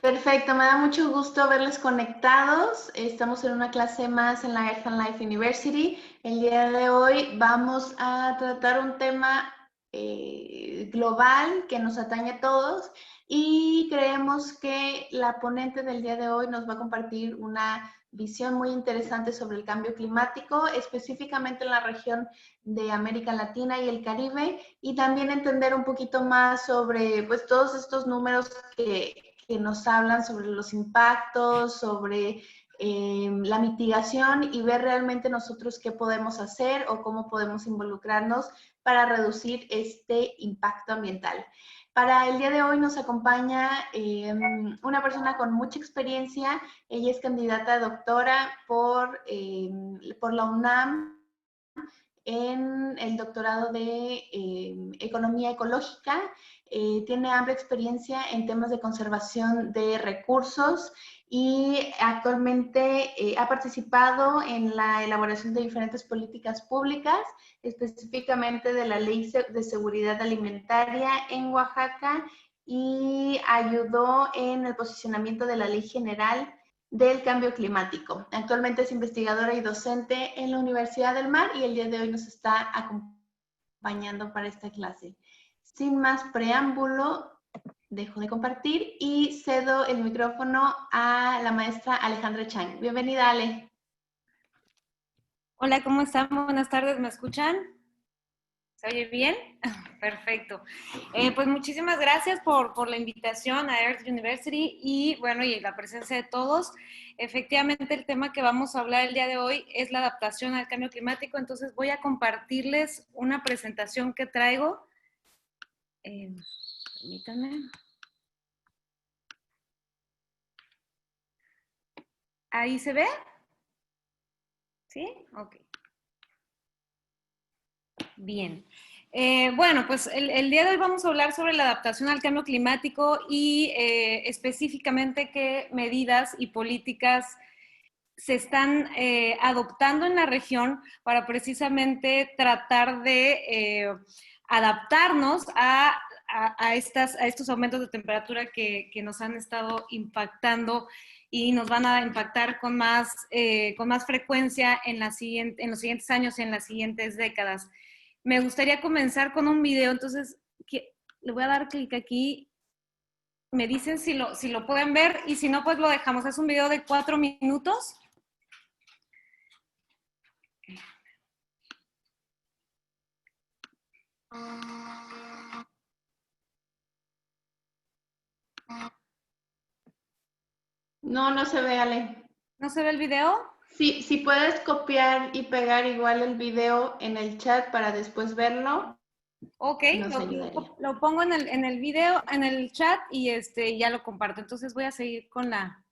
Perfecto, me da mucho gusto verles conectados. Estamos en una clase más en la Earth and Life University. El día de hoy vamos a tratar un tema global que nos atañe a todos y creemos que la ponente del día de hoy nos va a compartir una visión muy interesante sobre el cambio climático, específicamente en la región de América Latina y el Caribe, y también entender un poquito más sobre pues todos estos números que nos hablan sobre los impactos, sobre la mitigación y ver realmente nosotros qué podemos hacer o cómo podemos involucrarnos para reducir este impacto ambiental. Para el día de hoy nos acompaña una persona con mucha experiencia. Ella es candidata a doctora por la UNAM en el doctorado de Economía Ecológica. Tiene amplia experiencia en temas de conservación de recursos y actualmente ha participado en la elaboración de diferentes políticas públicas, específicamente de la Ley de Seguridad Alimentaria en Oaxaca, y ayudó en el posicionamiento de la Ley General del Cambio Climático. Actualmente es investigadora y docente en la Universidad del Mar y el día de hoy nos está acompañando para esta clase. Sin más preámbulo, dejo de compartir y cedo el micrófono a la maestra Alejandra Chang. Bienvenida, Ale. Hola, ¿cómo están? Buenas tardes, ¿me escuchan? ¿Se oye bien? Perfecto. Pues muchísimas gracias por la invitación a Earth University y bueno, y la presencia de todos. Efectivamente, el tema que vamos a hablar el día de hoy es la adaptación al cambio climático, entonces voy a compartirles una presentación que traigo. Permítanme. ¿Ahí se ve? ¿Sí? Ok. Bien. Bueno, pues el día de hoy vamos a hablar sobre la adaptación al cambio climático y específicamente qué medidas y políticas se están adoptando en la región para precisamente tratar de adaptarnos a estos aumentos de temperatura que nos han estado impactando y nos van a impactar con más frecuencia en los siguientes años y en las siguientes décadas. Me gustaría comenzar con un video, entonces le voy a dar clic aquí. Me dicen si lo pueden ver y si no, pues lo dejamos. Es un video de 4 minutos. No, no se ve, Ale. ¿No se ve el video? Sí, si puedes copiar y pegar igual el video en el chat para después verlo, Ok, nos ayudaría. lo pongo en el video, en el chat y ya lo comparto. Entonces voy a seguir con la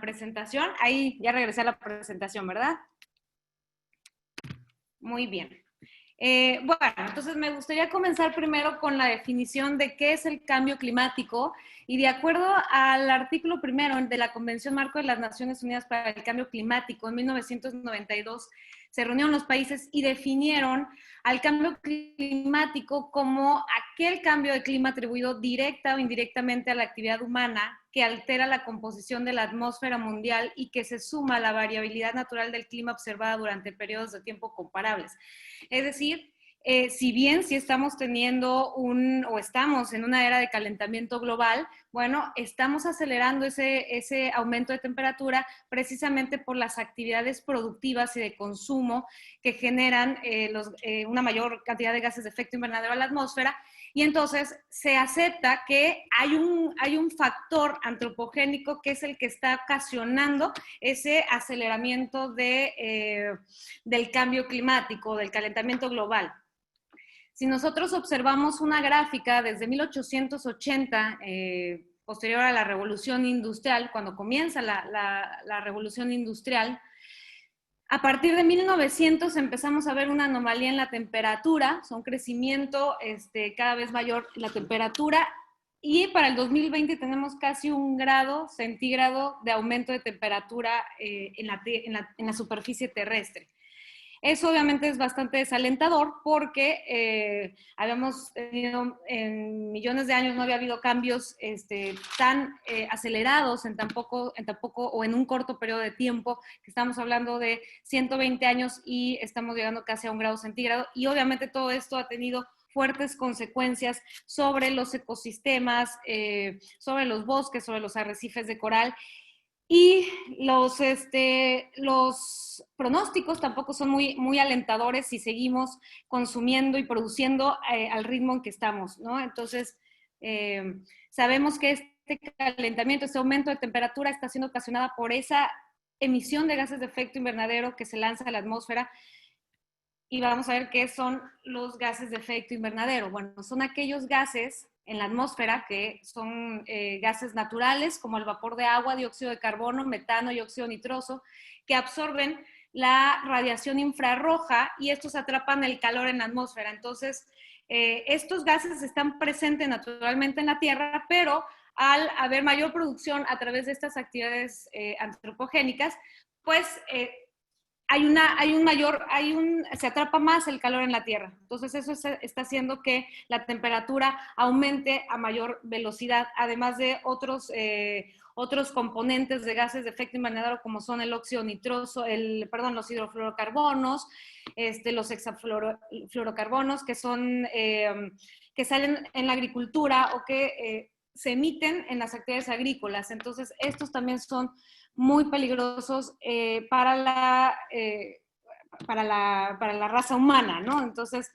presentación. Ahí ya regresé a la presentación, ¿verdad? Muy bien. Bueno, entonces me gustaría comenzar primero con la definición de qué es el cambio climático y de acuerdo al artículo primero de la Convención Marco de las Naciones Unidas para el Cambio Climático, en 1992 se reunieron los países y definieron al cambio climático como aquel cambio de clima atribuido directa o indirectamente a la actividad humana que altera la composición de la atmósfera mundial y que se suma a la variabilidad natural del clima observada durante periodos de tiempo comparables. Es decir, si bien sí estamos teniendo o estamos en una era de calentamiento global, bueno, estamos acelerando ese aumento de temperatura precisamente por las actividades productivas y de consumo que generan una mayor cantidad de gases de efecto invernadero a la atmósfera. Y entonces se acepta que hay un factor antropogénico que es el que está ocasionando ese aceleramiento del cambio climático, del calentamiento global. Si nosotros observamos una gráfica desde 1880, posterior a la revolución industrial, cuando comienza la revolución industrial, a partir de 1900 empezamos a ver una anomalía en la temperatura, o sea, un crecimiento cada vez mayor en la temperatura, y para el 2020 tenemos casi 1 grado centígrado de aumento de temperatura en la superficie terrestre. Eso obviamente es bastante desalentador porque habíamos tenido en millones de años, no había habido cambios tan acelerados en tan poco o en un corto periodo de tiempo, que estamos hablando de 120 años y estamos llegando casi a 1 grado centígrado, y obviamente todo esto ha tenido fuertes consecuencias sobre los ecosistemas, sobre los bosques, sobre los arrecifes de coral. Y los pronósticos tampoco son muy alentadores si seguimos consumiendo y produciendo al ritmo en que estamos, ¿no? Entonces, sabemos que este calentamiento, este aumento de temperatura está siendo ocasionada por esa emisión de gases de efecto invernadero que se lanza a la atmósfera. Y vamos a ver qué son los gases de efecto invernadero. Bueno, son aquellos gases en la atmósfera que son gases naturales, como el vapor de agua, dióxido de carbono, metano y óxido nitroso, que absorben la radiación infrarroja y estos atrapan el calor en la atmósfera. Entonces, estos gases están presentes naturalmente en la Tierra, pero al haber mayor producción a través de estas actividades antropogénicas, pues se atrapa más el calor en la Tierra. Entonces eso está haciendo que la temperatura aumente a mayor velocidad, además de otros componentes de gases de efecto invernadero como son el óxido nitroso, los hidrofluorocarbonos, los hexafluorocarbonos que salen en la agricultura o que se emiten en las actividades agrícolas. Entonces estos también son muy peligrosos para la raza humana, ¿no? Entonces,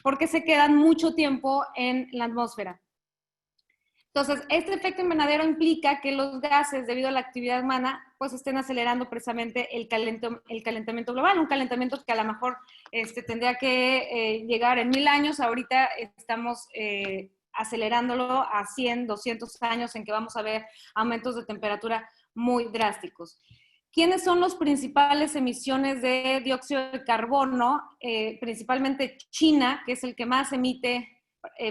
porque se quedan mucho tiempo en la atmósfera. Entonces, este efecto invernadero implica que los gases, debido a la actividad humana, pues estén acelerando precisamente el calentamiento global, un calentamiento que a lo mejor tendría que llegar en 1000 años, ahorita estamos acelerándolo a 100, 200 años en que vamos a ver aumentos de temperatura muy drásticos. ¿Quiénes son los principales emisiones de dióxido de carbono? Principalmente China, que es el que más emite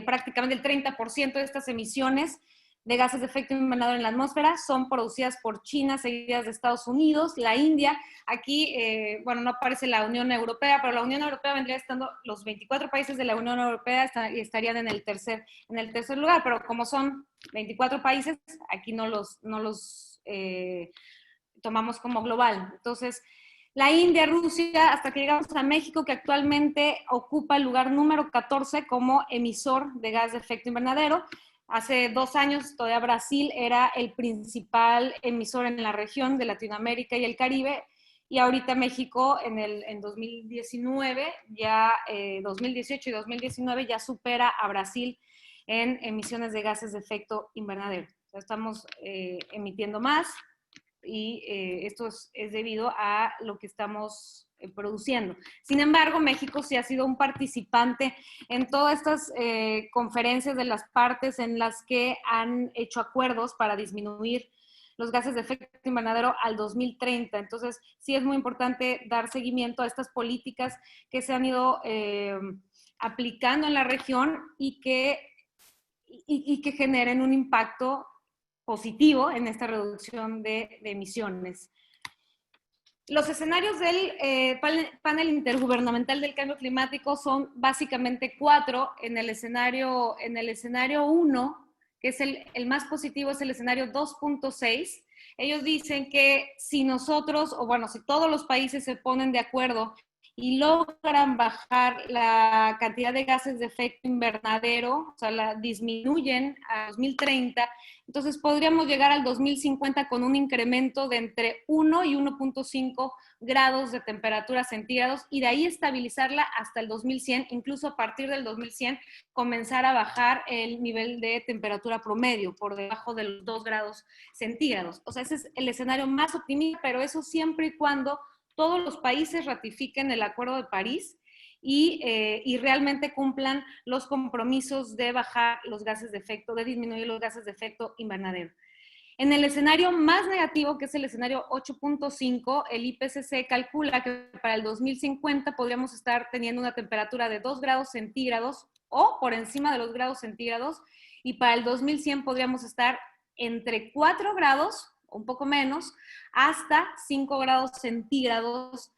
prácticamente el 30% de estas emisiones de gases de efecto invernadero en la atmósfera son producidas por China, seguidas de Estados Unidos, la India. Aquí, no aparece la Unión Europea, pero la Unión Europea vendría estando, los 24 países de la Unión Europea estarían en el tercer lugar, pero como son 24 países, aquí no los tomamos como global. Entonces, la India, Rusia, hasta que llegamos a México, que actualmente ocupa el lugar número 14 como emisor de gas de efecto invernadero. Hace 2 años todavía Brasil era el principal emisor en la región de Latinoamérica y el Caribe, y ahorita México en 2019, 2018 y 2019 ya supera a Brasil en emisiones de gases de efecto invernadero. O sea, estamos emitiendo más, y esto es debido a lo que estamos produciendo. Sin embargo, México sí ha sido un participante en todas estas conferencias de las partes en las que han hecho acuerdos para disminuir los gases de efecto invernadero al 2030. Entonces, sí es muy importante dar seguimiento a estas políticas que se han ido aplicando en la región y que generen un impacto positivo en esta reducción de emisiones. Los escenarios del panel intergubernamental del cambio climático son básicamente 4. En el escenario 1, que es el más positivo, es el escenario 2.6. Ellos dicen que si si todos los países se ponen de acuerdo y logran bajar la cantidad de gases de efecto invernadero, o sea, la disminuyen a 2030, entonces podríamos llegar al 2050 con un incremento de entre 1 y 1.5 grados de temperatura centígrados, y de ahí estabilizarla hasta el 2100, incluso a partir del 2100 comenzar a bajar el nivel de temperatura promedio por debajo de los 2 grados centígrados. O sea, ese es el escenario más optimista, pero eso siempre y cuando todos los países ratifiquen el Acuerdo de París y realmente cumplan los compromisos de bajar los gases de efecto, de disminuir los gases de efecto invernadero. En el escenario más negativo, que es el escenario 8.5, el IPCC calcula que para el 2050 podríamos estar teniendo una temperatura de 2 grados centígrados o por encima de los grados centígrados, y para el 2100 podríamos estar entre 4 grados, un poco menos, hasta 5 grados centígrados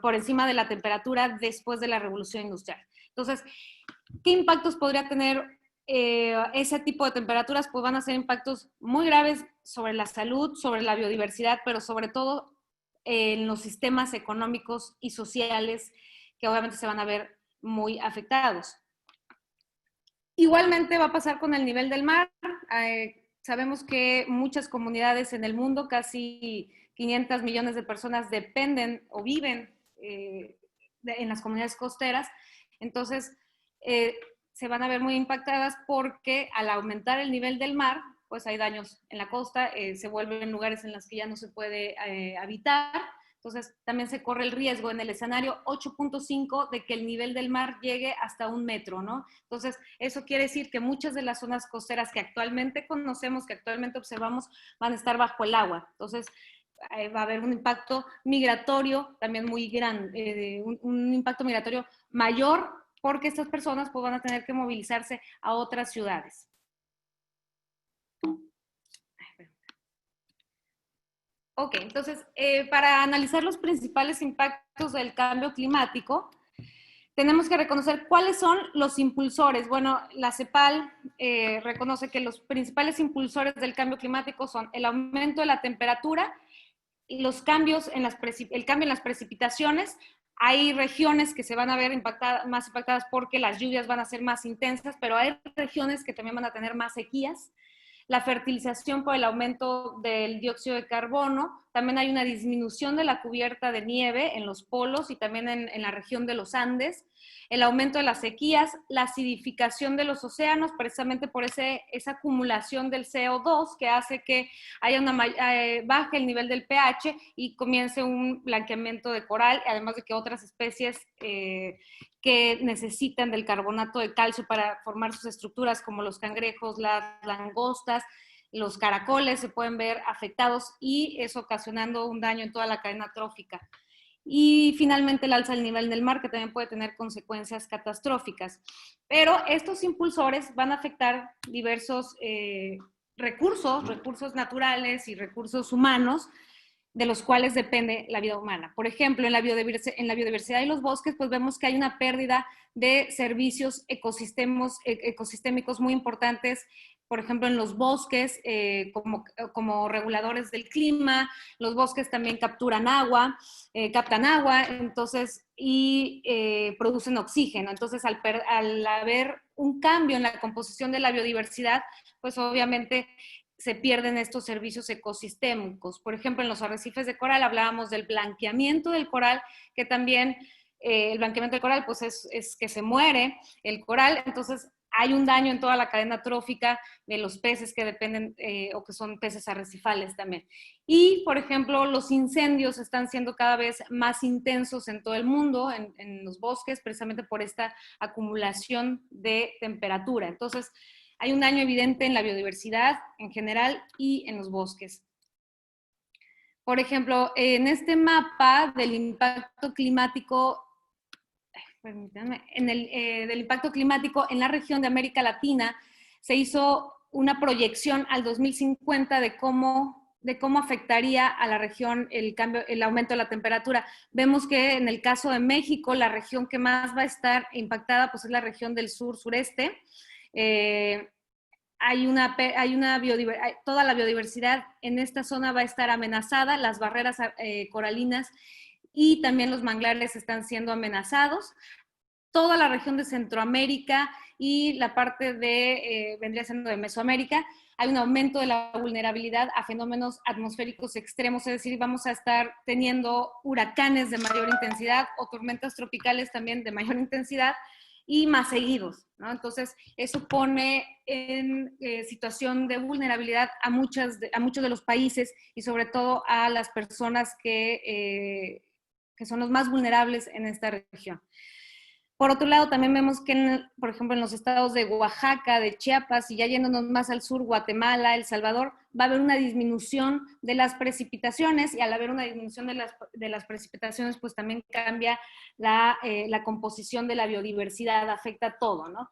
por encima de la temperatura después de la revolución industrial. Entonces, ¿qué impactos podría tener ese tipo de temperaturas? Pues van a ser impactos muy graves sobre la salud, sobre la biodiversidad, pero sobre todo en los sistemas económicos y sociales que obviamente se van a ver muy afectados. Igualmente va a pasar con el nivel del mar. Sabemos que muchas comunidades en el mundo, casi 500 millones de personas dependen o viven en las comunidades costeras. Entonces, se van a ver muy impactadas porque al aumentar el nivel del mar, pues hay daños en la costa, se vuelven lugares en los que ya no se puede habitar. Entonces, también se corre el riesgo en el escenario 8.5 de que el nivel del mar llegue hasta 1 metro, ¿no? Entonces, eso quiere decir que muchas de las zonas costeras que actualmente conocemos, que actualmente observamos, van a estar bajo el agua. Entonces, va a haber un impacto migratorio también muy grande, un impacto migratorio mayor porque estas personas pues, van a tener que movilizarse a otras ciudades. Ok, entonces, para analizar los principales impactos del cambio climático, tenemos que reconocer cuáles son los impulsores. Bueno, la CEPAL reconoce que los principales impulsores del cambio climático son el aumento de la temperatura, los cambios en el cambio en las precipitaciones. Hay regiones que se van a ver más impactadas porque las lluvias van a ser más intensas, pero hay regiones que también van a tener más sequías. La fertilización por el aumento del dióxido de carbono, también hay una disminución de la cubierta de nieve en los polos y también en la región de los Andes, el aumento de las sequías, la acidificación de los océanos, precisamente por esa acumulación del CO2 que hace que haya baje el nivel del pH y comience un blanqueamiento de coral, además de que otras especies que necesitan del carbonato de calcio para formar sus estructuras, como los cangrejos, las langostas, los caracoles, se pueden ver afectados y eso ocasionando un daño en toda la cadena trófica. Y finalmente el alza del nivel del mar, que también puede tener consecuencias catastróficas. Pero estos impulsores van a afectar diversos recursos naturales y recursos humanos, de los cuales depende la vida humana. Por ejemplo, en la biodiversidad y los bosques, pues vemos que hay una pérdida de servicios ecosistémicos muy importantes, por ejemplo, en los bosques, como reguladores del clima. Los bosques también captan agua, entonces, y producen oxígeno. Entonces, al haber un cambio en la composición de la biodiversidad, pues obviamente se pierden estos servicios ecosistémicos. Por ejemplo, en los arrecifes de coral hablábamos del blanqueamiento del coral, que también el blanqueamiento del coral pues es que se muere el coral, entonces hay un daño en toda la cadena trófica de los peces que dependen o que son peces arrecifales también. Y, por ejemplo, los incendios están siendo cada vez más intensos en todo el mundo, en los bosques, precisamente por esta acumulación de temperatura. Entonces, hay un daño evidente en la biodiversidad en general y en los bosques. Por ejemplo, en este mapa del impacto climático, del impacto climático en la región de América Latina, se hizo una proyección al 2050 de cómo afectaría a la región el aumento de la temperatura. Vemos que en el caso de México, la región que más va a estar impactada pues, es la región del sur-sureste. Toda la biodiversidad en esta zona va a estar amenazada, las barreras coralinas y también los manglares están siendo amenazados. Toda la región de Centroamérica y la parte vendría siendo de Mesoamérica, hay un aumento de la vulnerabilidad a fenómenos atmosféricos extremos, es decir, vamos a estar teniendo huracanes de mayor intensidad o tormentas tropicales también de mayor intensidad y más seguidos, ¿no? Entonces, eso pone en situación de vulnerabilidad a muchos de los países y sobre todo a las personas que son los más vulnerables en esta región. Por otro lado, también vemos que, por ejemplo, en los estados de Oaxaca, de Chiapas y ya yéndonos más al sur, Guatemala, El Salvador, va a haber una disminución de las precipitaciones y al haber una disminución de las precipitaciones, pues también cambia la composición de la biodiversidad, afecta todo, ¿no?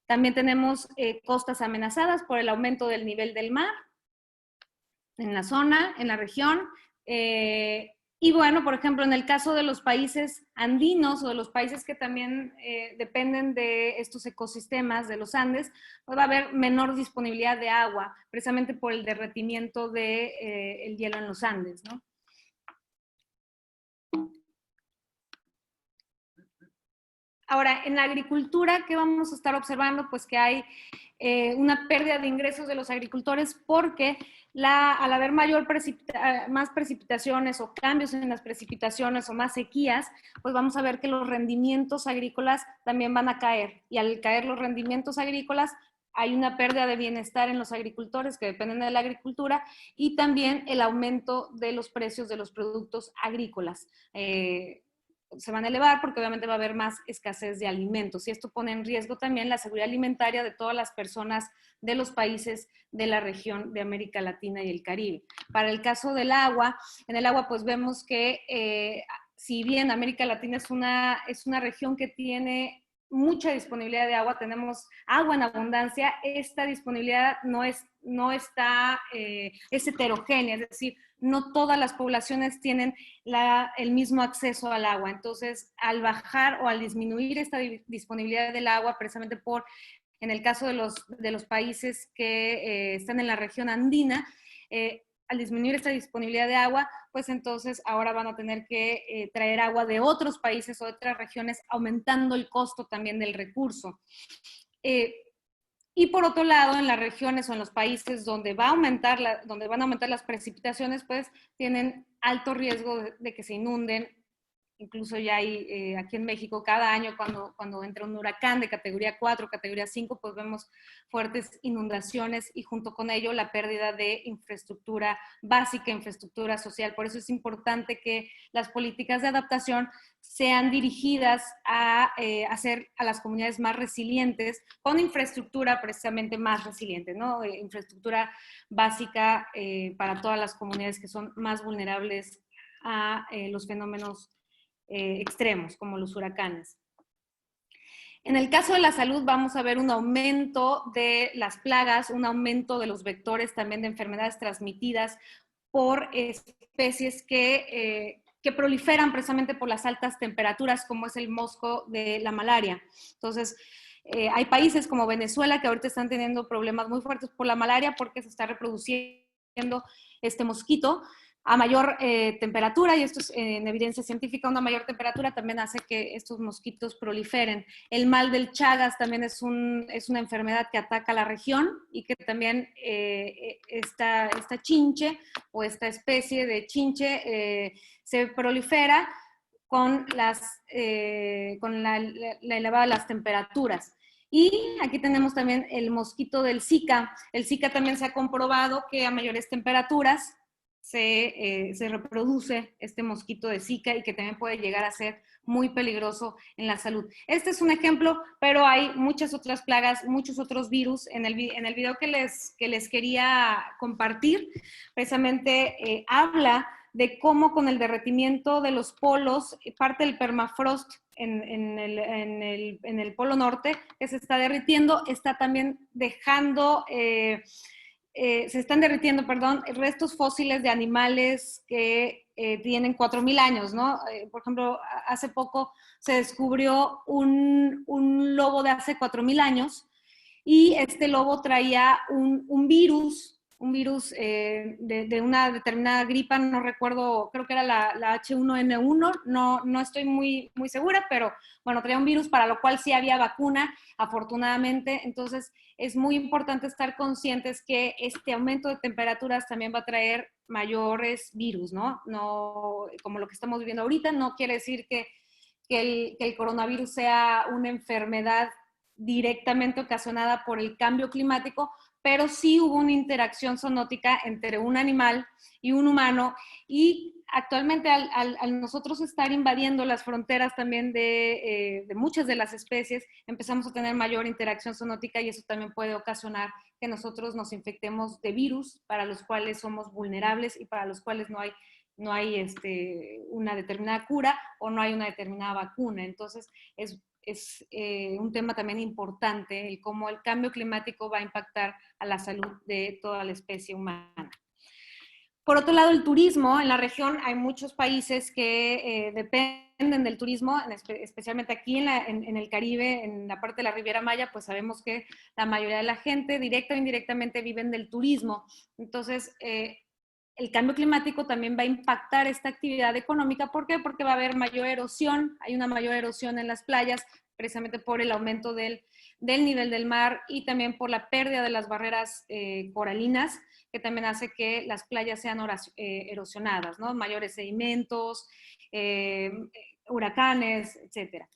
También tenemos costas amenazadas por el aumento del nivel del mar en la zona, en la región. Y bueno, por ejemplo, en el caso de los países andinos o de los países que también dependen de estos ecosistemas de los Andes, pues va a haber menor disponibilidad de agua, precisamente por el derretimiento del hielo en los Andes, ¿no? Ahora, en la agricultura, ¿qué vamos a estar observando? Pues que hay una pérdida de ingresos de los agricultores porque al haber más precipitaciones o cambios en las precipitaciones o más sequías, pues vamos a ver que los rendimientos agrícolas también van a caer. Y al caer los rendimientos agrícolas, hay una pérdida de bienestar en los agricultores que dependen de la agricultura y también el aumento de los precios de los productos agrícolas. Se van a elevar porque obviamente va a haber más escasez de alimentos y esto pone en riesgo también la seguridad alimentaria de todas las personas de los países de la región de América Latina y el Caribe. Para el caso del agua, en el agua pues vemos que si bien América Latina es una región que tiene mucha disponibilidad de agua, tenemos agua en abundancia, esta disponibilidad es heterogénea, es decir, no todas las poblaciones tienen el mismo acceso al agua. Entonces, al bajar o al disminuir esta disponibilidad del agua, precisamente en el caso de los países que están en la región andina, al disminuir esta disponibilidad de agua, pues entonces ahora van a tener que traer agua de otros países o de otras regiones, aumentando el costo también del recurso. Y por otro lado, en las regiones o en los países donde van a aumentar las precipitaciones, pues tienen alto riesgo de que se inunden. Incluso ya hay aquí en México cada año cuando entra un huracán de categoría 4, categoría 5, pues vemos fuertes inundaciones y junto con ello la pérdida de infraestructura básica, infraestructura social. Por eso es importante que las políticas de adaptación sean dirigidas a hacer a las comunidades más resilientes con infraestructura precisamente más resiliente, ¿no? Infraestructura básica para todas las comunidades que son más vulnerables a los fenómenos extremos, como los huracanes. En el caso de la salud vamos a ver un aumento de las plagas, un aumento de los vectores también de enfermedades transmitidas por especies que proliferan precisamente por las altas temperaturas, como es el mosco de la malaria. Entonces, hay países como Venezuela que ahorita están teniendo problemas muy fuertes por la malaria porque se está reproduciendo este mosquito a mayor temperatura, y esto es en evidencia científica, una mayor temperatura también hace que estos mosquitos proliferen. El mal del Chagas también es una enfermedad que ataca la región y que también esta chinche o esta especie de chinche se prolifera con la elevada de las temperaturas. Y aquí tenemos también el mosquito del Zika. El Zika también se ha comprobado que a mayores temperaturas se reproduce este mosquito de Zika y que también puede llegar a ser muy peligroso en la salud. Este es un ejemplo, pero hay muchas otras plagas, muchos otros virus. En el video que les quería compartir, precisamente habla de cómo con el derretimiento de los polos, parte del permafrost en el polo norte, que se está derritiendo, está también dejando... se están derritiendo, perdón, restos fósiles de animales que tienen 4.000 años, ¿no? Por ejemplo, hace poco se descubrió un lobo de hace 4.000 años y este lobo traía un virus de una determinada gripa, no recuerdo, creo que era la H1N1, no estoy muy segura, pero bueno, traía un virus para lo cual sí había vacuna, afortunadamente. Entonces es muy importante estar conscientes que este aumento de temperaturas también va a traer mayores virus, ¿no? No como lo que estamos viviendo ahorita, no quiere decir que el coronavirus sea una enfermedad directamente ocasionada por el cambio climático, pero sí hubo una interacción zoonótica entre un animal y un humano, y actualmente al nosotros estar invadiendo las fronteras también de muchas de las especies, empezamos a tener mayor interacción zoonótica y eso también puede ocasionar que nosotros nos infectemos de virus para los cuales somos vulnerables y para los cuales no hay una determinada cura o no hay una determinada vacuna. Entonces, es un tema también importante, el cómo el cambio climático va a impactar a la salud de toda la especie humana. Por otro lado, el turismo. En la región hay muchos países que dependen del turismo, especialmente aquí en el Caribe, en la parte de la Riviera Maya, pues sabemos que la mayoría de la gente, directa o indirectamente, viven del turismo. Entonces, el cambio climático también va a impactar esta actividad económica. ¿Por qué? Porque va a haber mayor erosión, hay una mayor erosión en las playas, precisamente por el aumento del nivel del mar y también por la pérdida de las barreras coralinas, que también hace que las playas sean erosionadas, ¿no? Mayores sedimentos, huracanes, etcétera.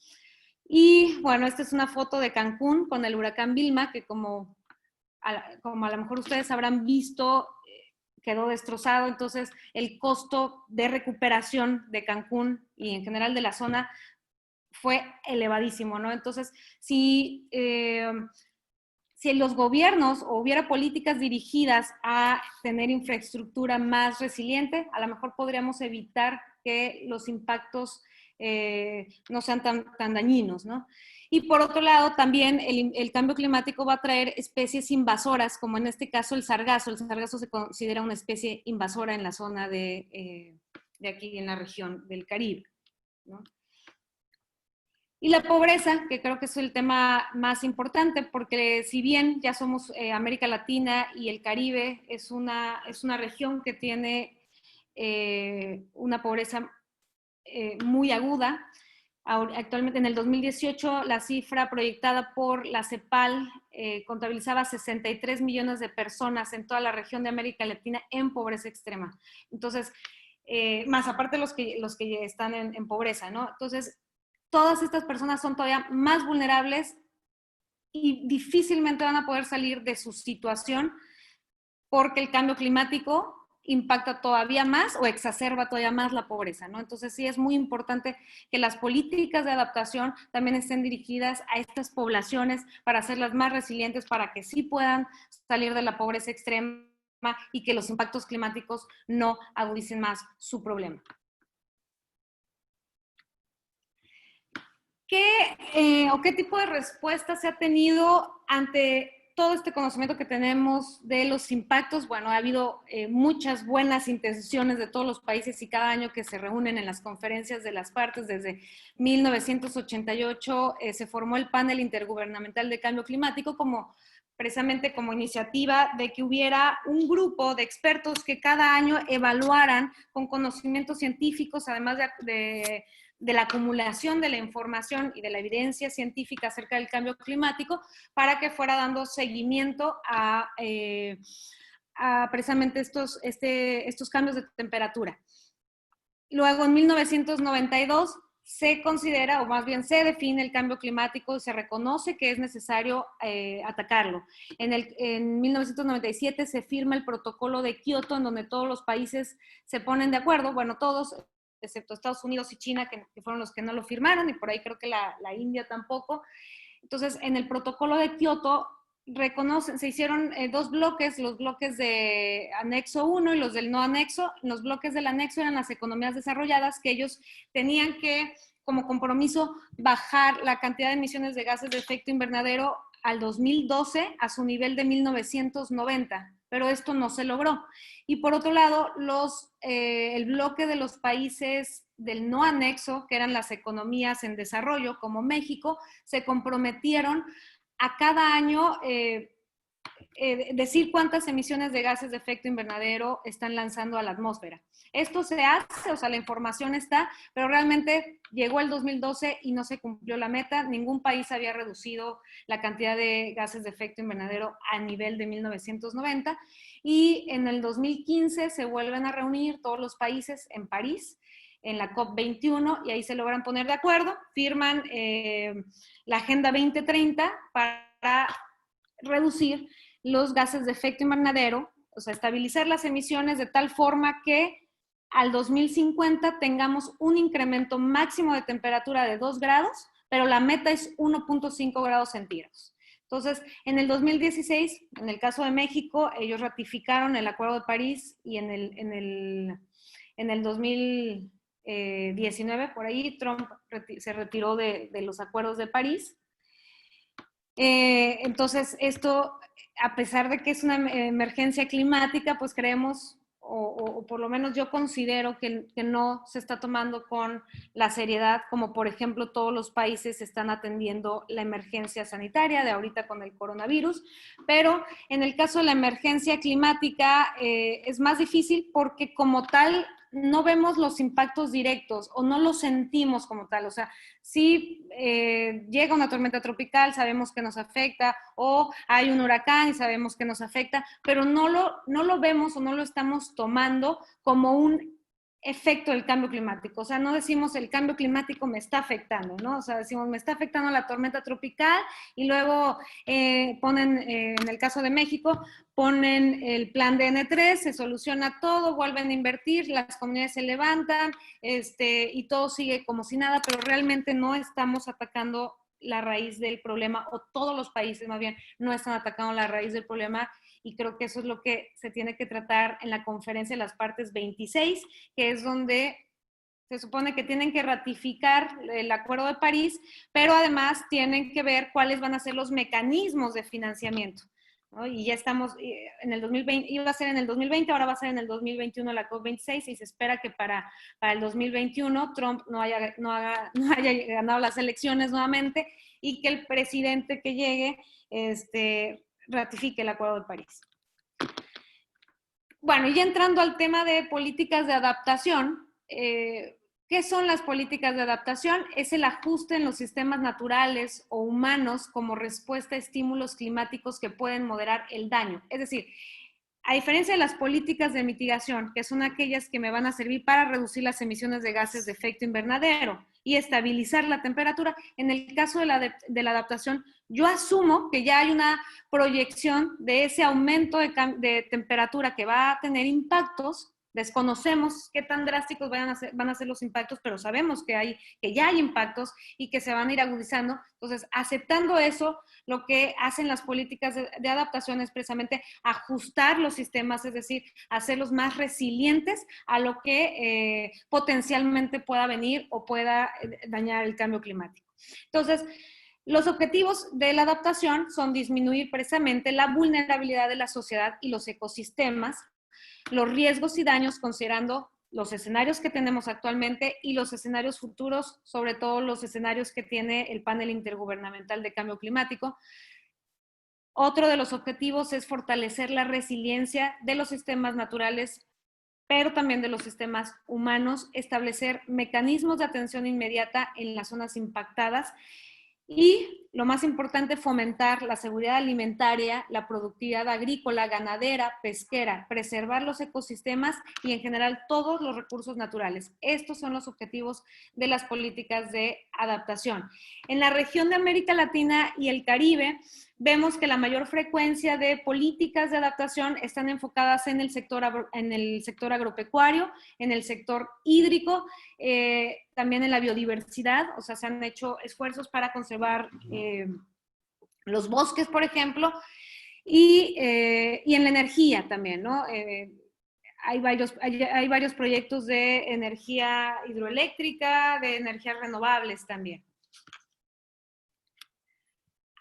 Y bueno, esta es una foto de Cancún con el huracán Vilma, que como a lo mejor ustedes habrán visto, quedó destrozado. Entonces el costo de recuperación de Cancún y en general de la zona fue elevadísimo, ¿no? Entonces, si los gobiernos o hubiera políticas dirigidas a tener infraestructura más resiliente, a lo mejor podríamos evitar que los impactos no sean tan dañinos, ¿no? Y por otro lado, también el cambio climático va a traer especies invasoras, como en este caso el sargazo. El sargazo se considera una especie invasora en la zona de aquí, en la región del Caribe, ¿no? Y la pobreza, que creo que es el tema más importante, porque si bien ya somos América Latina y el Caribe es una región que tiene una pobreza muy aguda. Actualmente en el 2018 la cifra proyectada por la CEPAL contabilizaba 63 millones de personas en toda la región de América Latina en pobreza extrema. Entonces, más aparte los que están en pobreza, ¿no? Entonces, todas estas personas son todavía más vulnerables y difícilmente van a poder salir de su situación porque el cambio climático impacta todavía más o exacerba todavía más la pobreza, ¿no? Entonces sí es muy importante que las políticas de adaptación también estén dirigidas a estas poblaciones para hacerlas más resilientes, para que sí puedan salir de la pobreza extrema y que los impactos climáticos no agudicen más su problema. ¿Qué tipo de respuesta se ha tenido ante todo este conocimiento que tenemos de los impactos? Bueno, ha habido muchas buenas intenciones de todos los países y cada año que se reúnen en las conferencias de las partes. Desde 1988 se formó el Panel Intergubernamental de Cambio Climático precisamente como iniciativa de que hubiera un grupo de expertos que cada año evaluaran con conocimientos científicos, además de la acumulación de la información y de la evidencia científica acerca del cambio climático, para que fuera dando seguimiento a precisamente estos cambios de temperatura. Luego, en 1992, se considera, o más bien se define el cambio climático y se reconoce que es necesario atacarlo. En 1997 se firma el protocolo de Kioto, en donde todos los países se ponen de acuerdo, bueno, todos, excepto Estados Unidos y China, que fueron los que no lo firmaron, y por ahí creo que la India tampoco. Entonces, en el protocolo de Kioto se hicieron dos bloques, los bloques de anexo 1 y los del no anexo. Los bloques del anexo eran las economías desarrolladas, que ellos tenían que, como compromiso, bajar la cantidad de emisiones de gases de efecto invernadero al 2012 a su nivel de 1990, pero esto no se logró. Y por otro lado, el bloque de los países del no anexo, que eran las economías en desarrollo, como México, se comprometieron a cada año decir cuántas emisiones de gases de efecto invernadero están lanzando a la atmósfera. Esto se hace, o sea, la información está, pero realmente llegó el 2012 y no se cumplió la meta. Ningún país había reducido la cantidad de gases de efecto invernadero a nivel de 1990. Y en el 2015 se vuelven a reunir todos los países en París, en la COP21, y ahí se logran poner de acuerdo, firman la Agenda 2030 para reducir los gases de efecto invernadero, o sea, estabilizar las emisiones de tal forma que al 2050 tengamos un incremento máximo de temperatura de 2 grados, pero la meta es 1.5 grados centígrados. Entonces, en el 2016, en el caso de México, ellos ratificaron el Acuerdo de París, y en el 2019, por ahí, Trump se retiró de los acuerdos de París. Entonces, esto, a pesar de que es una emergencia climática, pues creemos, o por lo menos yo considero que no se está tomando con la seriedad, como por ejemplo todos los países están atendiendo la emergencia sanitaria de ahorita con el coronavirus, pero en el caso de la emergencia climática es más difícil porque como tal no vemos los impactos directos o no los sentimos como tal. O sea, si llega una tormenta tropical, sabemos que nos afecta, o hay un huracán y sabemos que nos afecta, pero no lo vemos o no lo estamos tomando como un efecto del cambio climático. O sea, no decimos el cambio climático me está afectando, ¿no? O sea, decimos me está afectando la tormenta tropical y luego ponen, en el caso de México, ponen el plan de N3, se soluciona todo, vuelven a invertir, las comunidades se levantan y todo sigue como si nada, pero realmente no estamos atacando la raíz del problema, o todos los países más bien no están atacando la raíz del problema, y creo que eso es lo que se tiene que tratar en la conferencia de las partes 26, que es donde se supone que tienen que ratificar el Acuerdo de París, pero además tienen que ver cuáles van a ser los mecanismos de financiamiento, ¿no? Y ya estamos en el 2020, iba a ser en el 2020, ahora va a ser en el 2021 la COP26, y se espera que para el 2021 Trump no haya ganado las elecciones nuevamente y que el presidente que llegue ratifique el Acuerdo de París. Bueno, y ya entrando al tema de políticas de adaptación, ¿qué son las políticas de adaptación? Es el ajuste en los sistemas naturales o humanos como respuesta a estímulos climáticos que pueden moderar el daño. Es decir, a diferencia de las políticas de mitigación, que son aquellas que me van a servir para reducir las emisiones de gases de efecto invernadero y estabilizar la temperatura, en el caso de la adaptación, yo asumo que ya hay una proyección de ese aumento de temperatura que va a tener impactos. Desconocemos qué tan drásticos van a ser los impactos, pero sabemos que ya hay impactos y que se van a ir agudizando. Entonces, aceptando eso, lo que hacen las políticas de adaptación es precisamente ajustar los sistemas, es decir, hacerlos más resilientes a lo que potencialmente pueda venir o pueda dañar el cambio climático. Entonces, los objetivos de la adaptación son disminuir precisamente la vulnerabilidad de la sociedad y los ecosistemas, los riesgos y daños considerando los escenarios que tenemos actualmente y los escenarios futuros, sobre todo los escenarios que tiene el panel intergubernamental de cambio climático. Otro de los objetivos es fortalecer la resiliencia de los sistemas naturales, pero también de los sistemas humanos, establecer mecanismos de atención inmediata en las zonas impactadas y, lo más importante, fomentar la seguridad alimentaria, la productividad agrícola, ganadera, pesquera, preservar los ecosistemas y, en general, todos los recursos naturales. Estos son los objetivos de las políticas de adaptación. En la región de América Latina y el Caribe, vemos que la mayor frecuencia de políticas de adaptación están enfocadas en el sector agropecuario, en el sector hídrico, también en la biodiversidad. O sea, se han hecho esfuerzos para conservar los bosques, por ejemplo, y en la energía también, ¿no? Hay varios proyectos de energía hidroeléctrica, de energías renovables también.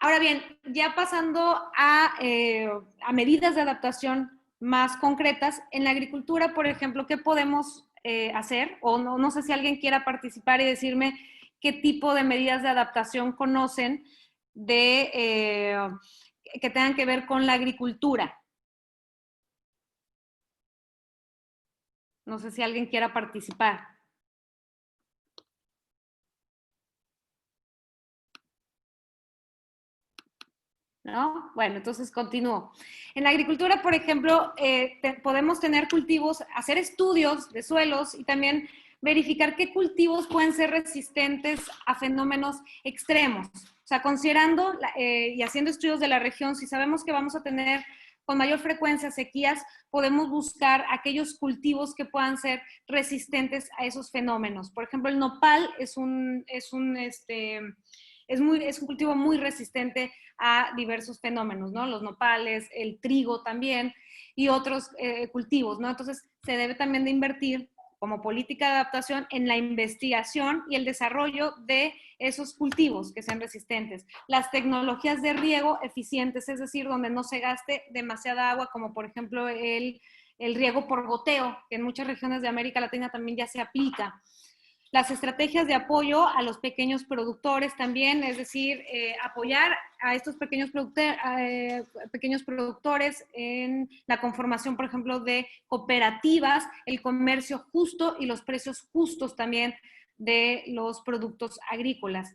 Ahora bien, ya pasando a medidas de adaptación más concretas, en la agricultura, por ejemplo, ¿qué podemos hacer? O no sé si alguien quiera participar y decirme qué tipo de medidas de adaptación conocen que tengan que ver con la agricultura. No sé si alguien quiera participar. ¿No? Bueno, entonces continúo. En la agricultura, por ejemplo, podemos tener cultivos, hacer estudios de suelos y también verificar qué cultivos pueden ser resistentes a fenómenos extremos. O sea, considerando y haciendo estudios de la región, si sabemos que vamos a tener con mayor frecuencia sequías, podemos buscar aquellos cultivos que puedan ser resistentes a esos fenómenos. Por ejemplo, el nopal es un cultivo muy resistente a diversos fenómenos, ¿no? Los nopales, el trigo también y otros cultivos, ¿no? Entonces, se debe también de invertir como política de adaptación en la investigación y el desarrollo de esos cultivos que sean resistentes. Las tecnologías de riego eficientes, es decir, donde no se gaste demasiada agua, como por ejemplo el el riego por goteo, que en muchas regiones de América Latina también ya se aplica. Las estrategias de apoyo a los pequeños productores también, es decir, apoyar a estos pequeños productores en la conformación, por ejemplo, de cooperativas, el comercio justo y los precios justos también de los productos agrícolas.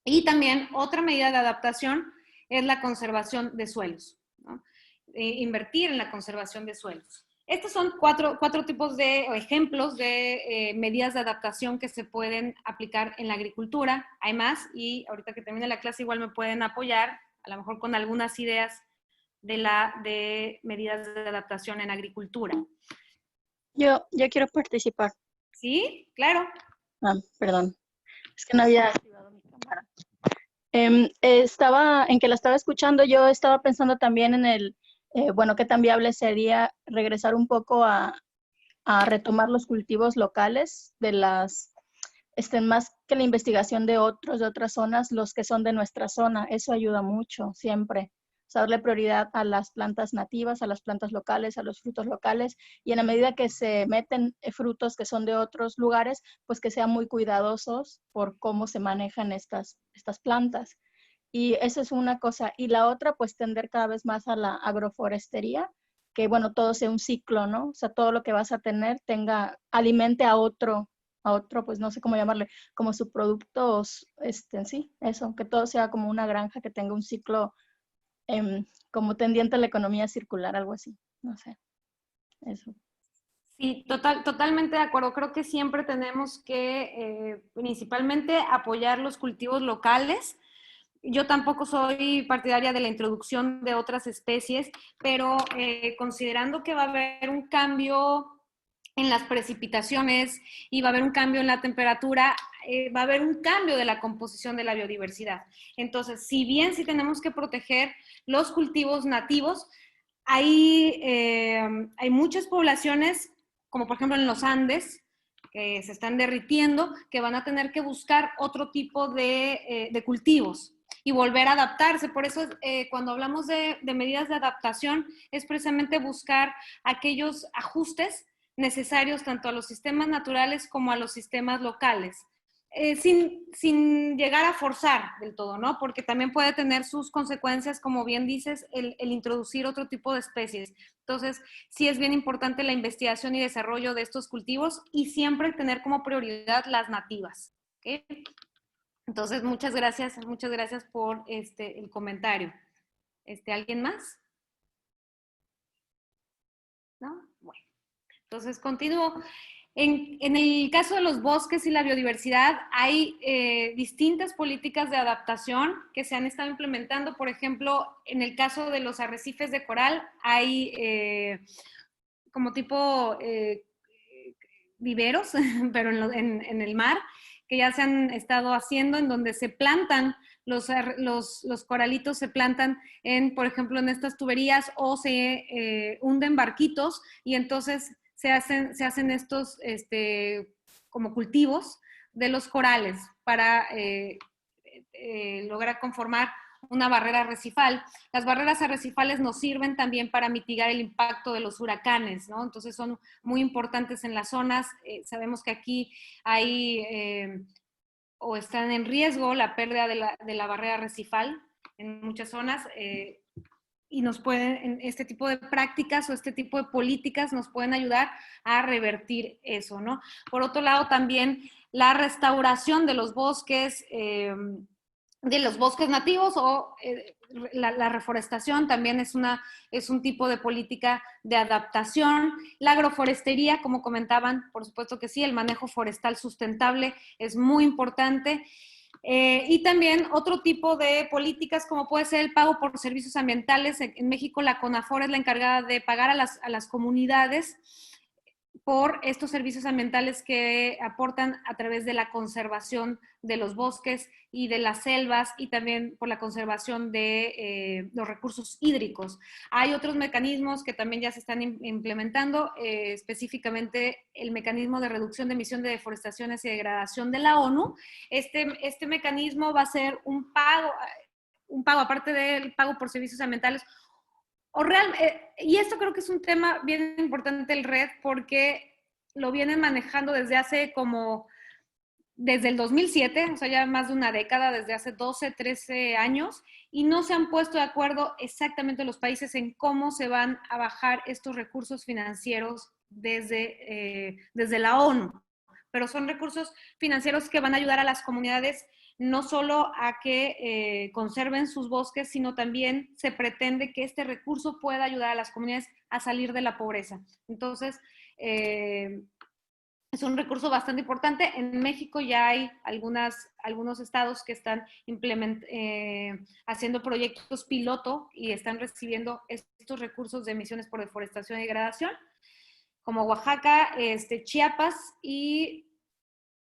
Y también otra medida de adaptación es la conservación de suelos, ¿no? Invertir en la conservación de suelos. Estos son cuatro tipos de ejemplos de medidas de adaptación que se pueden aplicar en la agricultura. Hay más y ahorita que termine la clase igual me pueden apoyar, a lo mejor con algunas ideas de medidas de adaptación en agricultura. Yo quiero participar. ¿Sí? Claro. Ah, perdón. Es que no había activado mi cámara. En que la estaba escuchando, yo estaba pensando también en el, bueno, qué tan viable sería regresar un poco a retomar los cultivos locales de las, más que la investigación de otras zonas, los que son de nuestra zona. Eso ayuda mucho, siempre. O sea, darle prioridad a las plantas nativas, a las plantas locales, a los frutos locales, y en la medida que se meten frutos que son de otros lugares, pues que sean muy cuidadosos por cómo se manejan estas plantas. Y esa es una cosa. Y la otra, pues tender cada vez más a la agroforestería, que bueno, todo sea un ciclo, ¿no? O sea, todo lo que vas a tener alimente a otro, pues no sé cómo llamarle, como subproductos, sí, eso, que todo sea como una granja que tenga un ciclo como tendiente a la economía circular, algo así, no sé, eso. Sí, totalmente de acuerdo. Creo que siempre tenemos que principalmente apoyar los cultivos locales. Yo tampoco soy partidaria de la introducción de otras especies, pero considerando que va a haber un cambio en las precipitaciones y va a haber un cambio en la temperatura, va a haber un cambio de la composición de la biodiversidad. Entonces, si bien sí tenemos que proteger los cultivos nativos, hay muchas poblaciones, como por ejemplo en los Andes, que se están derritiendo, que van a tener que buscar otro tipo de cultivos y volver a adaptarse. Por eso cuando hablamos de medidas de adaptación es precisamente buscar aquellos ajustes necesarios tanto a los sistemas naturales como a los sistemas locales. Sin llegar a forzar del todo, ¿no? Porque también puede tener sus consecuencias, como bien dices, el introducir otro tipo de especies. Entonces, sí es bien importante la investigación y desarrollo de estos cultivos y siempre tener como prioridad las nativas. ¿Okay? Entonces, muchas gracias por el comentario. ¿Alguien más? ¿No? Bueno, entonces continúo. En el caso de los bosques y la biodiversidad, hay distintas políticas de adaptación que se han estado implementando. Por ejemplo, en el caso de los arrecifes de coral, hay como tipo viveros, pero en el mar, que ya se han estado haciendo, en donde se plantan los coralitos, se plantan por ejemplo, en estas tuberías o se hunden barquitos y entonces se hacen estos como cultivos de los corales para lograr conformar una barrera arrecifal. Las barreras arrecifales nos sirven también para mitigar el impacto de los huracanes, ¿no? Entonces son muy importantes en las zonas. Sabemos que aquí hay o están en riesgo la pérdida de la barrera arrecifal en muchas zonas. Y este tipo de prácticas o este tipo de políticas nos pueden ayudar a revertir eso, ¿no? Por otro lado, también la restauración de los bosques nativos o la reforestación también es un tipo de política de adaptación. La agroforestería, como comentaban, por supuesto que sí, el manejo forestal sustentable es muy importante. Y también otro tipo de políticas como puede ser el pago por servicios ambientales. En México la CONAFOR es la encargada de pagar a las comunidades por estos servicios ambientales que aportan a través de la conservación de los bosques y de las selvas y también por la conservación de los recursos hídricos. Hay otros mecanismos que también ya se están implementando, específicamente el mecanismo de reducción de emisión de deforestaciones y degradación de la ONU. Este mecanismo va a ser un pago aparte del pago por servicios ambientales, y esto creo que es un tema bien importante el REDD, porque lo vienen manejando desde el 2007, o sea, ya más de una década, desde hace 12, 13 años, y no se han puesto de acuerdo exactamente los países en cómo se van a bajar estos recursos financieros desde la ONU. Pero son recursos financieros que van a ayudar a las comunidades no solo a que conserven sus bosques, sino también se pretende que este recurso pueda ayudar a las comunidades a salir de la pobreza. Entonces, es un recurso bastante importante. En México ya hay algunos estados que están haciendo proyectos piloto y están recibiendo estos recursos de emisiones por deforestación y degradación, como Oaxaca, Chiapas y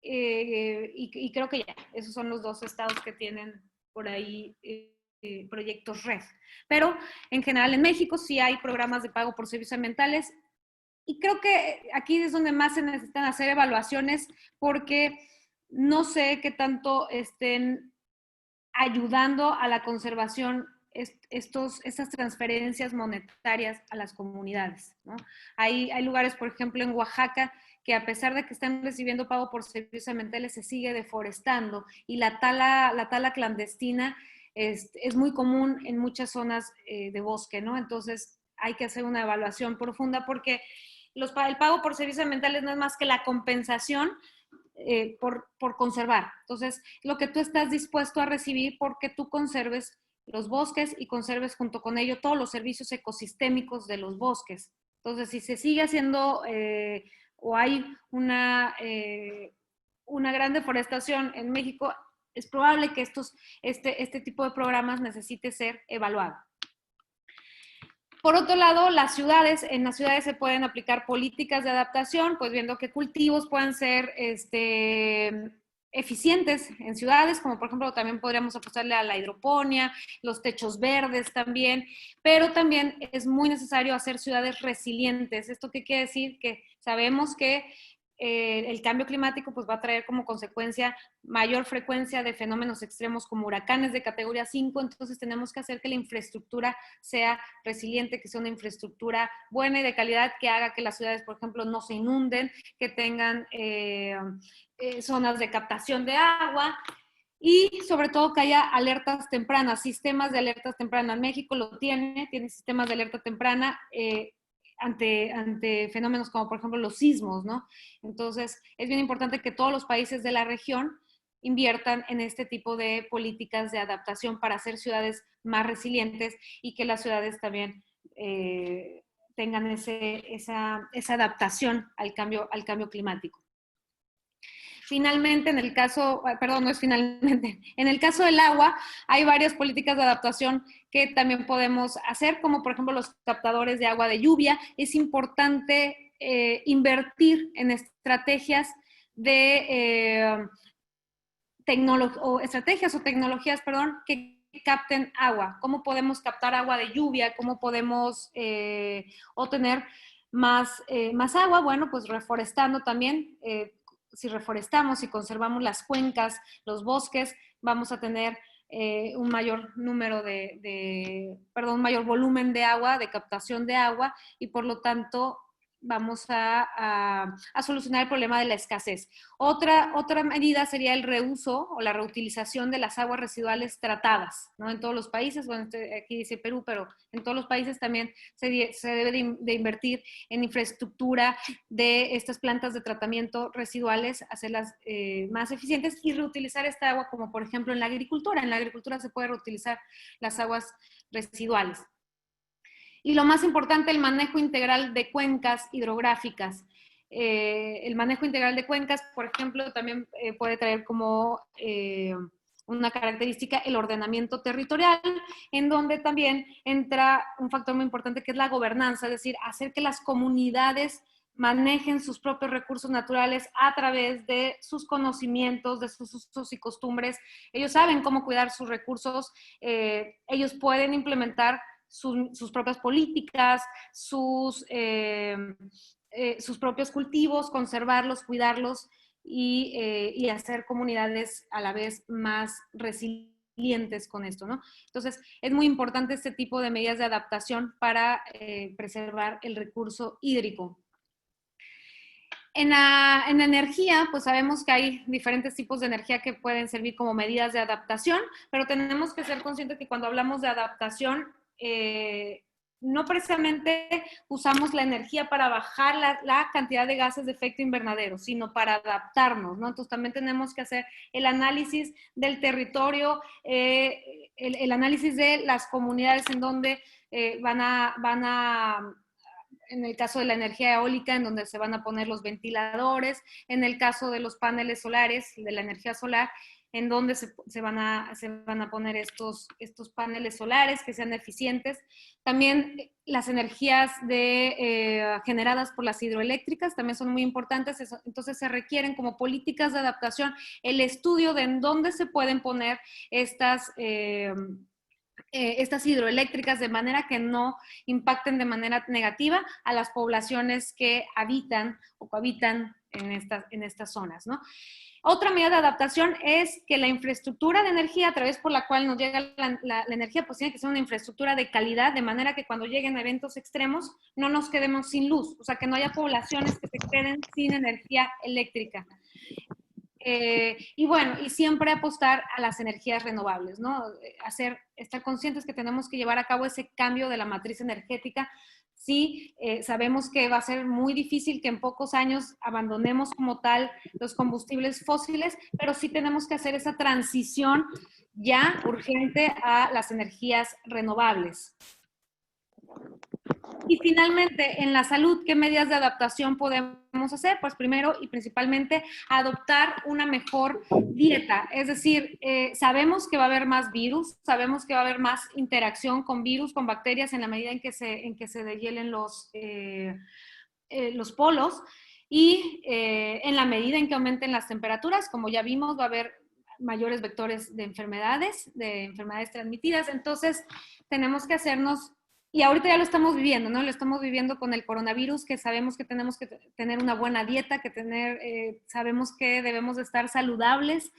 creo que ya, esos son los 2 estados que tienen por ahí proyectos RED. Pero en general en México sí hay programas de pago por servicios ambientales, y creo que aquí es donde más se necesitan hacer evaluaciones, porque no sé qué tanto estén ayudando a la conservación estas transferencias monetarias a las comunidades, ¿no? Hay lugares, por ejemplo, en Oaxaca, que a pesar de que están recibiendo pago por servicios ambientales, se sigue deforestando, y la tala clandestina es muy común en muchas zonas de bosque, ¿no? Entonces hay que hacer una evaluación profunda, porque el pago por servicios ambientales no es más que la compensación por conservar. Entonces, lo que tú estás dispuesto a recibir porque tú conserves los bosques y conserves junto con ello todos los servicios ecosistémicos de los bosques. Entonces, si se sigue haciendo o hay una gran deforestación en México, es probable que este tipo de programas necesite ser evaluado. Por otro lado, en las ciudades se pueden aplicar políticas de adaptación, pues viendo qué cultivos pueden ser eficientes en ciudades, como por ejemplo también podríamos apostarle a la hidroponía, los techos verdes también, pero también es muy necesario hacer ciudades resilientes. ¿Esto qué quiere decir? Que sabemos que el cambio climático pues va a traer como consecuencia mayor frecuencia de fenómenos extremos como huracanes de categoría 5, entonces tenemos que hacer que la infraestructura sea resiliente, que sea una infraestructura buena y de calidad, que haga que las ciudades, por ejemplo, no se inunden, que tengan zonas de captación de agua, y sobre todo que haya alertas tempranas, sistemas de alertas tempranas. México lo tiene sistemas de alerta temprana ante fenómenos como por ejemplo los sismos, ¿no? Entonces es bien importante que todos los países de la región inviertan en este tipo de políticas de adaptación para hacer ciudades más resilientes, y que las ciudades también tengan esa adaptación al cambio climático. Finalmente, en el caso del agua, hay varias políticas de adaptación que también podemos hacer, como por ejemplo los captadores de agua de lluvia. Es importante invertir en estrategias tecnologías que capten agua. ¿Cómo podemos captar agua de lluvia? ¿Cómo podemos obtener más agua? Bueno, pues reforestando también. Si reforestamos y conservamos las cuencas, los bosques, vamos a tener un mayor un mayor volumen de agua, de captación de agua, y por lo tanto vamos a solucionar el problema de la escasez. Otra medida sería el reuso o la reutilización de las aguas residuales tratadas, ¿no? En todos los países, bueno, aquí dice Perú, pero en todos los países también se debe de invertir en infraestructura de estas plantas de tratamiento residuales, hacerlas más eficientes y reutilizar esta agua, como por ejemplo en la agricultura. En la agricultura se puede reutilizar las aguas residuales. Y lo más importante, el manejo integral de cuencas hidrográficas. El manejo integral de cuencas, por ejemplo, también puede traer como una característica el ordenamiento territorial, en donde también entra un factor muy importante que es la gobernanza, es decir, hacer que las comunidades manejen sus propios recursos naturales a través de sus conocimientos, de sus usos y costumbres. Ellos saben cómo cuidar sus recursos, ellos pueden implementar sus propias políticas, sus propios cultivos, conservarlos, cuidarlos y hacer comunidades a la vez más resilientes resilientes con esto, ¿no? Entonces, es muy importante este tipo de medidas de adaptación para preservar el recurso hídrico. En la energía, pues sabemos que hay diferentes tipos de energía que pueden servir como medidas de adaptación, pero tenemos que ser conscientes que cuando hablamos de adaptación, no precisamente usamos la energía para bajar la cantidad de gases de efecto invernadero, sino para adaptarnos, ¿no? Entonces también tenemos que hacer el análisis del territorio, el análisis de las comunidades en donde van a en el caso de la energía eólica, en donde se van a poner los ventiladores, en el caso de los paneles solares, de la energía solar, en donde se van a poner estos paneles solares que sean eficientes. También las energías generadas por las hidroeléctricas también son muy importantes, entonces se requieren como políticas de adaptación el estudio de en dónde se pueden poner estas hidroeléctricas de manera que no impacten de manera negativa a las poblaciones que habitan o cohabitan en estas zonas, ¿no? Otra medida de adaptación es que la infraestructura de energía a través por la cual nos llega la energía, pues tiene que ser una infraestructura de calidad, de manera que cuando lleguen eventos extremos no nos quedemos sin luz, o sea, que no haya poblaciones que se queden sin energía eléctrica. Y bueno, y siempre apostar a las energías renovables, ¿no? Estar conscientes que tenemos que llevar a cabo ese cambio de la matriz energética. Sí, sabemos que va a ser muy difícil que en pocos años abandonemos como tal los combustibles fósiles, pero sí tenemos que hacer esa transición ya urgente a las energías renovables. Y finalmente, en la salud, ¿qué medidas de adaptación podemos hacer? Pues primero y principalmente adoptar una mejor dieta. Es decir, sabemos que va a haber más virus, sabemos que va a haber más interacción con virus, con bacterias en la medida en que se deshielen los polos y en la medida en que aumenten las temperaturas, como ya vimos, va a haber mayores vectores de enfermedades transmitidas. Entonces, tenemos que hacernos... Y ahorita ya lo estamos viviendo, ¿no? Lo estamos viviendo con el coronavirus, que sabemos que tenemos que tener una buena dieta, sabemos que debemos de estar saludables,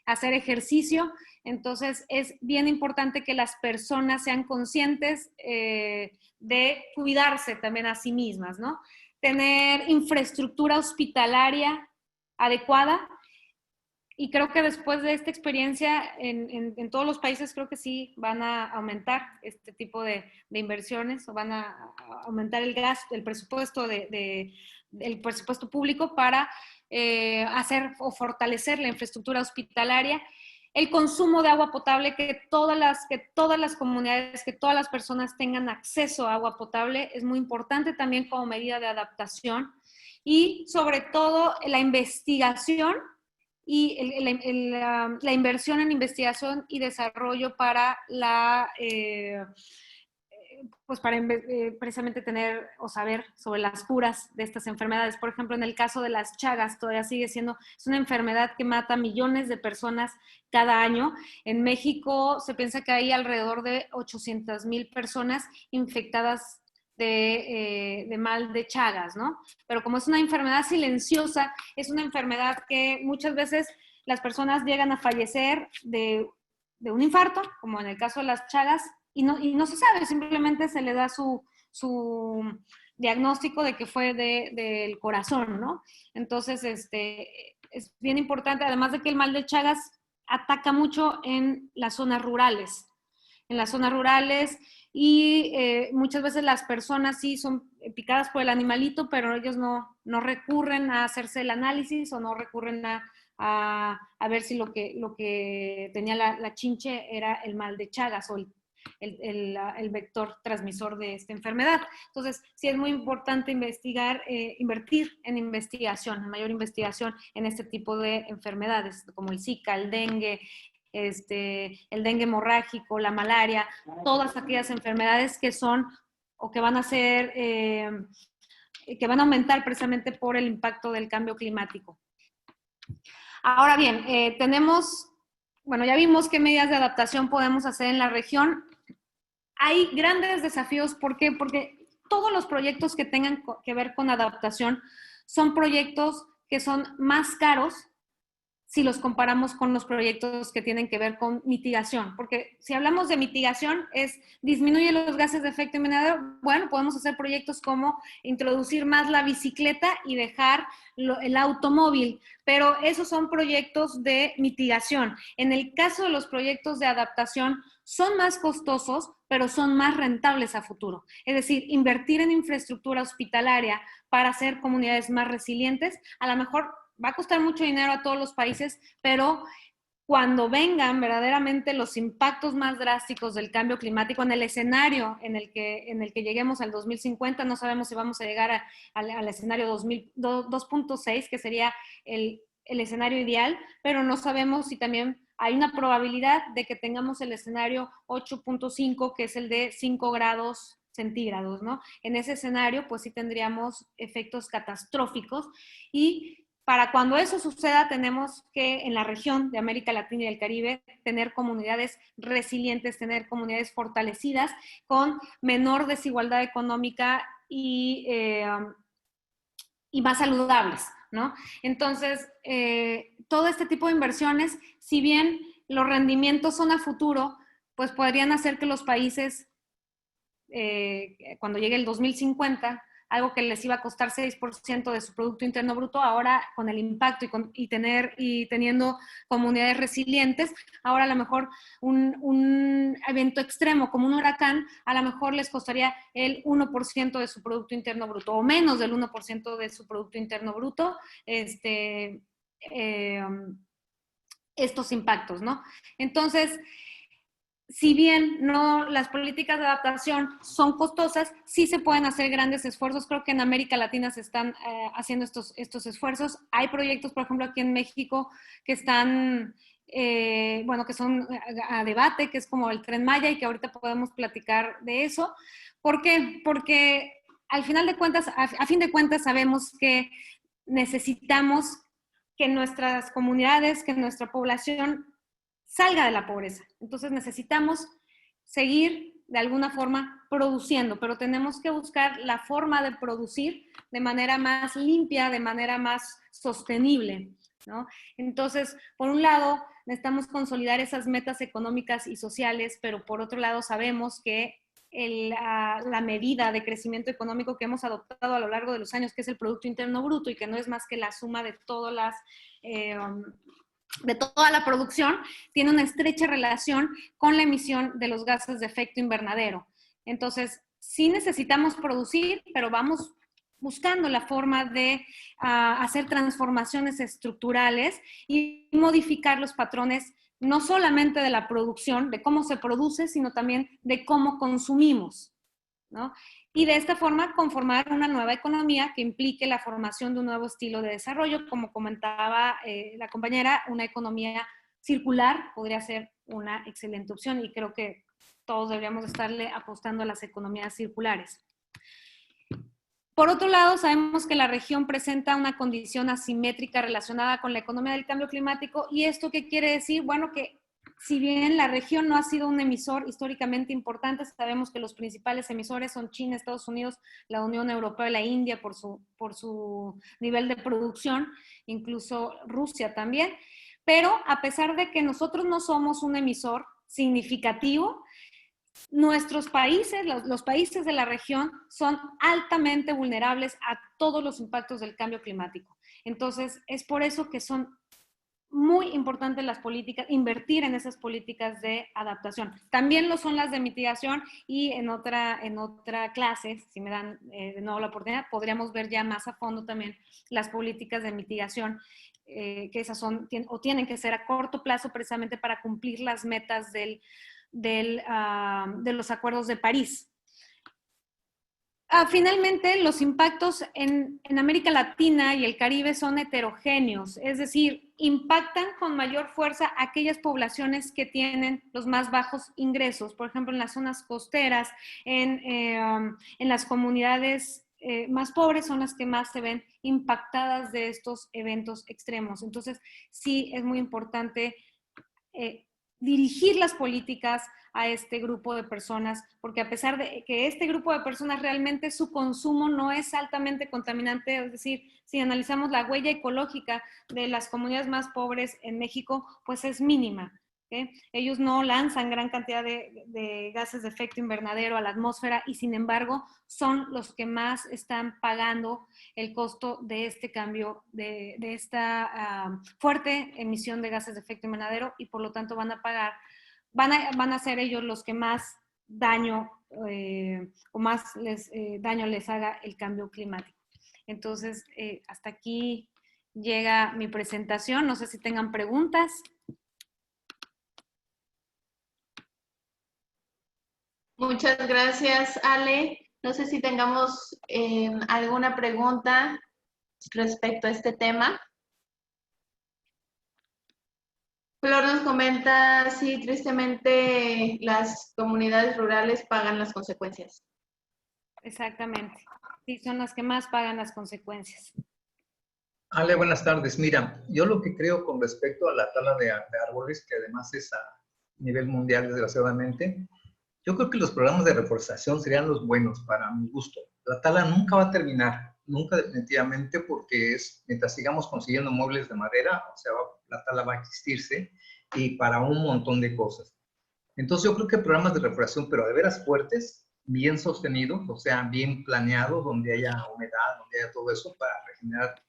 hacer ejercicio. Entonces, es bien importante que las personas sean conscientes de cuidarse también a sí mismas, ¿no? Tener infraestructura hospitalaria adecuada. Y creo que después de esta experiencia en todos los países creo que sí van a aumentar este tipo de inversiones o van a aumentar el presupuesto el presupuesto público para hacer o fortalecer la infraestructura hospitalaria, el consumo de agua potable, que todas las comunidades, que todas las personas tengan acceso a agua potable, es muy importante también como medida de adaptación, y sobre todo la investigación y la inversión en investigación y desarrollo para precisamente tener o saber sobre las curas de estas enfermedades. Por ejemplo, en el caso de las Chagas, todavía es una enfermedad que mata a millones de personas cada año. En México se piensa que hay alrededor de 800,000 personas infectadas de mal de Chagas, ¿no? Pero como es una enfermedad silenciosa, es una enfermedad que muchas veces las personas llegan a fallecer de un infarto, como en el caso de las Chagas, y no se sabe, simplemente se le da su diagnóstico de que fue del corazón, ¿no? Entonces, es bien importante, además de que el mal de Chagas ataca mucho en las zonas rurales. Y muchas veces las personas sí son picadas por el animalito, pero ellos no recurren a hacerse el análisis o no recurren a ver si lo que tenía la chinche era el mal de Chagas o el vector transmisor de esta enfermedad. Entonces, sí es muy importante invertir en investigación, en mayor investigación en este tipo de enfermedades, como el Zika, el dengue, el dengue hemorrágico, la malaria, todas aquellas enfermedades que son o que van a ser, que van a aumentar precisamente por el impacto del cambio climático. Ahora bien, ya vimos qué medidas de adaptación podemos hacer en la región. Hay grandes desafíos, ¿por qué? Porque todos los proyectos que tengan que ver con adaptación son proyectos que son más caros si los comparamos con los proyectos que tienen que ver con mitigación. Porque si hablamos de mitigación, es disminuye los gases de efecto invernadero. Bueno, podemos hacer proyectos como introducir más la bicicleta y dejar el automóvil, pero esos son proyectos de mitigación. En el caso de los proyectos de adaptación, son más costosos, pero son más rentables a futuro. Es decir, invertir en infraestructura hospitalaria para hacer comunidades más resilientes, a lo mejor va a costar mucho dinero a todos los países, pero cuando vengan verdaderamente los impactos más drásticos del cambio climático en el escenario en el que lleguemos al 2050, no sabemos si vamos a llegar al escenario 2.6, que sería el escenario ideal, pero no sabemos si también hay una probabilidad de que tengamos el escenario 8.5, que es el de 5 grados centígrados, ¿no? En ese escenario, pues sí tendríamos efectos catastróficos y para cuando eso suceda, tenemos que en la región de América Latina y el Caribe tener comunidades resilientes, tener comunidades fortalecidas con menor desigualdad económica y más saludables, ¿no? Entonces, todo este tipo de inversiones, si bien los rendimientos son a futuro, pues podrían hacer que los países, cuando llegue el 2050, algo que les iba a costar 6% de su Producto Interno Bruto, ahora con el impacto y teniendo comunidades resilientes, ahora a lo mejor un evento extremo como un huracán, a lo mejor les costaría el 1% de su Producto Interno Bruto o menos del 1% de su Producto Interno Bruto, estos impactos, ¿no? Entonces, si bien no, las políticas de adaptación son costosas, sí se pueden hacer grandes esfuerzos. Creo que en América Latina se están haciendo estos esfuerzos. Hay proyectos, por ejemplo, aquí en México que están, que son a debate, que es como el Tren Maya y que ahorita podemos platicar de eso. ¿Por qué? Porque al final de cuentas, a fin de cuentas sabemos que necesitamos que nuestras comunidades, que nuestra población salga de la pobreza. Entonces necesitamos seguir de alguna forma produciendo, pero tenemos que buscar la forma de producir de manera más limpia, de manera más sostenible, ¿no? Entonces, por un lado, necesitamos consolidar esas metas económicas y sociales, pero por otro lado sabemos que la medida de crecimiento económico que hemos adoptado a lo largo de los años, que es el Producto Interno Bruto y que no es más que la suma de todas las de toda la producción, tiene una estrecha relación con la emisión de los gases de efecto invernadero. Entonces, sí necesitamos producir, pero vamos buscando la forma de hacer transformaciones estructurales y modificar los patrones, no solamente de la producción, de cómo se produce, sino también de cómo consumimos, ¿no? Y de esta forma conformar una nueva economía que implique la formación de un nuevo estilo de desarrollo. Como comentaba la compañera, una economía circular podría ser una excelente opción y creo que todos deberíamos estarle apostando a las economías circulares. Por otro lado, sabemos que la región presenta una condición asimétrica relacionada con la economía del cambio climático. ¿Y esto qué quiere decir? Bueno, que si bien la región no ha sido un emisor históricamente importante, sabemos que los principales emisores son China, Estados Unidos, la Unión Europea y la India por su nivel de producción, incluso Rusia también. Pero a pesar de que nosotros no somos un emisor significativo, nuestros países, los países de la región, son altamente vulnerables a todos los impactos del cambio climático. Entonces, es por eso que son muy importantes las políticas, invertir en esas políticas de adaptación. También lo son las de mitigación y en otra clase, si me dan de nuevo la oportunidad, podríamos ver ya más a fondo también las políticas de mitigación, que esas son o tienen que ser a corto plazo precisamente para cumplir las metas de los acuerdos de París. Finalmente, los impactos en América Latina y el Caribe son heterogéneos, es decir, impactan con mayor fuerza a aquellas poblaciones que tienen los más bajos ingresos, por ejemplo, en las zonas costeras, en las comunidades más pobres son las que más se ven impactadas de estos eventos extremos. Entonces, sí es muy importante dirigir las políticas a este grupo de personas, porque a pesar de que este grupo de personas realmente su consumo no es altamente contaminante, es decir, si analizamos la huella ecológica de las comunidades más pobres en México, pues es mínima. ¿Okay? Ellos no lanzan gran cantidad de gases de efecto invernadero a la atmósfera y sin embargo son los que más están pagando el costo de este cambio, de esta fuerte emisión de gases de efecto invernadero y por lo tanto van a ser ellos los que más daño o más daño les haga el cambio climático. Entonces, hasta aquí llega mi presentación. No sé si tengan preguntas. Muchas gracias, Ale. No sé si tengamos alguna pregunta respecto a este tema. Flor nos comenta, sí, tristemente las comunidades rurales pagan las consecuencias. Exactamente. Sí, son las que más pagan las consecuencias. Ale, buenas tardes. Mira, yo lo que creo con respecto a la tala de árboles, que además es a nivel mundial, desgraciadamente, yo creo que los programas de reforestación serían los buenos para mi gusto. La tala nunca va a terminar, nunca definitivamente, porque mientras sigamos consiguiendo muebles de madera, o sea, la tala va a existirse y para un montón de cosas. Entonces yo creo que programas de reforestación, pero de veras fuertes, bien sostenidos, o sea, bien planeados, donde haya humedad, donde haya todo eso para regenerar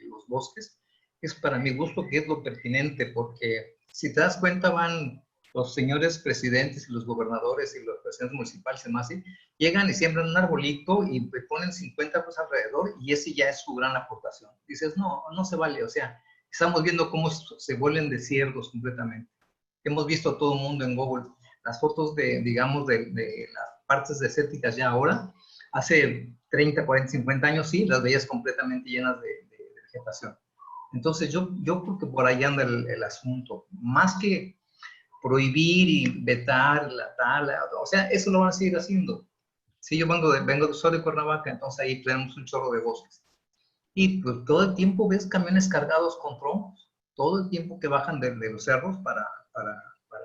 los bosques, es para mi gusto que es lo pertinente, porque si te das cuenta van los señores presidentes y los gobernadores y los presidentes municipales y demás, ¿sí? Llegan y siembran un arbolito y ponen 50 cosas alrededor y ese ya es su gran aportación. Dices, no, no se vale, o sea, estamos viendo cómo se vuelven desiertos completamente. Hemos visto a todo el mundo en Google las fotos digamos, de las partes desérticas ya ahora. Hace 30, 40, 50 años sí, las veías completamente llenas de vegetación. Entonces yo creo que por ahí anda el asunto. Más que prohibir y vetar la tala, o sea, eso lo van a seguir haciendo. Sí, yo soy de Cuernavaca, entonces ahí tenemos un chorro de bosques. Y pues todo el tiempo ves camiones cargados con troncos, todo el tiempo que bajan de los cerros para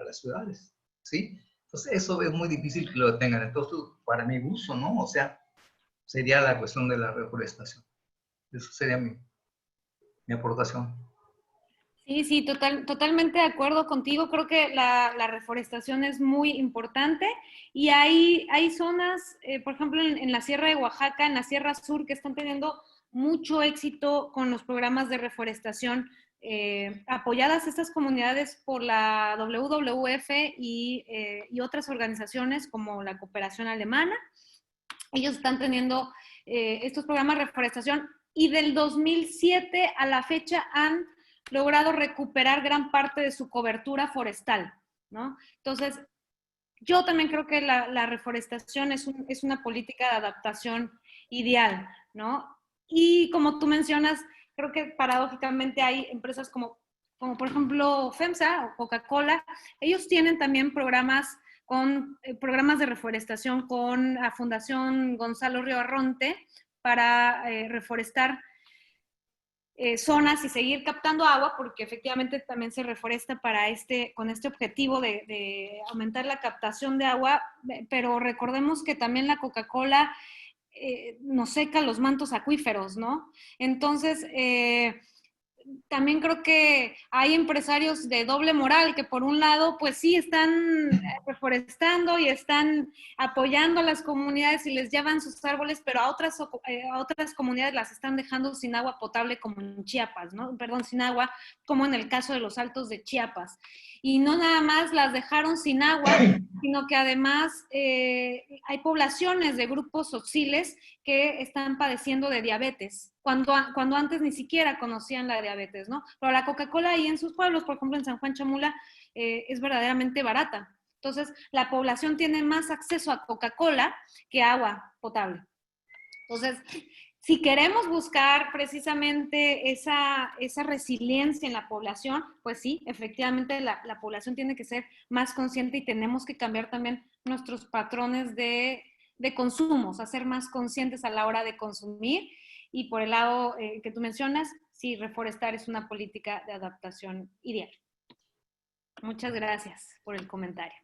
las ciudades, ¿sí? Entonces eso es muy difícil que lo detengan. Entonces, para mi gusto, ¿no? O sea, sería la cuestión de la reforestación. Eso sería mi aportación. Sí, totalmente de acuerdo contigo. Creo que la reforestación es muy importante y hay zonas, por ejemplo, en la Sierra de Oaxaca, en la Sierra Sur, que están teniendo mucho éxito con los programas de reforestación, apoyadas estas comunidades por la WWF y otras organizaciones como la Cooperación Alemana. Ellos están teniendo estos programas de reforestación y del 2007 a la fecha han logrado recuperar gran parte de su cobertura forestal, ¿no? Entonces, yo también creo que la reforestación es una política de adaptación ideal, ¿no? Y como tú mencionas, creo que paradójicamente hay empresas como por ejemplo FEMSA o Coca-Cola, ellos tienen también programas de reforestación con la Fundación Gonzalo Río Arronte para reforestar zonas y seguir captando agua, porque efectivamente también se reforesta con este objetivo de aumentar la captación de agua, pero recordemos que también la Coca-Cola nos seca los mantos acuíferos, ¿no? Entonces, también creo que hay empresarios de doble moral que por un lado pues sí están reforestando y están apoyando a las comunidades y les llevan sus árboles, pero a otras comunidades las están dejando sin agua potable como en Chiapas, ¿no? Perdón, sin agua, como en el caso de los Altos de Chiapas. Y no nada más las dejaron sin agua, sino que además hay poblaciones de grupos sociales que están padeciendo de diabetes, cuando antes ni siquiera conocían la diabetes, ¿no? Pero la Coca-Cola ahí en sus pueblos, por ejemplo en San Juan Chamula, es verdaderamente barata. Entonces, la población tiene más acceso a Coca-Cola que a agua potable. Entonces, si queremos buscar precisamente esa resiliencia en la población, pues sí, efectivamente la población tiene que ser más consciente y tenemos que cambiar también nuestros patrones de consumos, a ser más conscientes a la hora de consumir. Y por el lado que tú mencionas, sí, reforestar es una política de adaptación ideal. Muchas gracias por el comentario.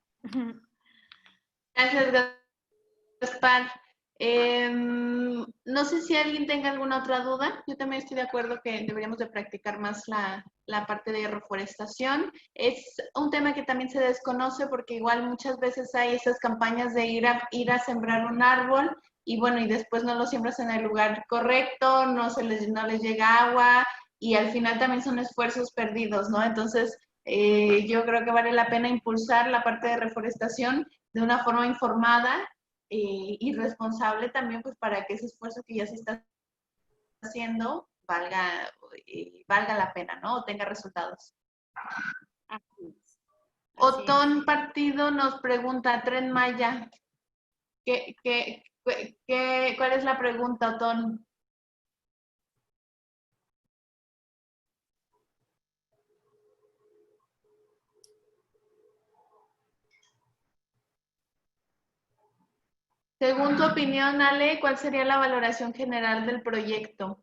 Gracias, Gaspar. No sé si alguien tenga alguna otra duda. Yo también estoy de acuerdo que deberíamos de practicar más la parte de reforestación. Es un tema que también se desconoce porque igual muchas veces hay esas campañas de ir a sembrar un árbol y bueno, y después no lo siembras en el lugar correcto, no les llega agua y al final también son esfuerzos perdidos, ¿no? Entonces, yo creo que vale la pena impulsar la parte de reforestación de una forma informada y responsable también, pues para que ese esfuerzo que ya se está haciendo valga la pena, ¿no? O tenga resultados. Así es. Otón Partido nos pregunta, Tren Maya, ¿cuál es la pregunta, Otón? Según tu opinión, Ale, ¿cuál sería la valoración general del proyecto?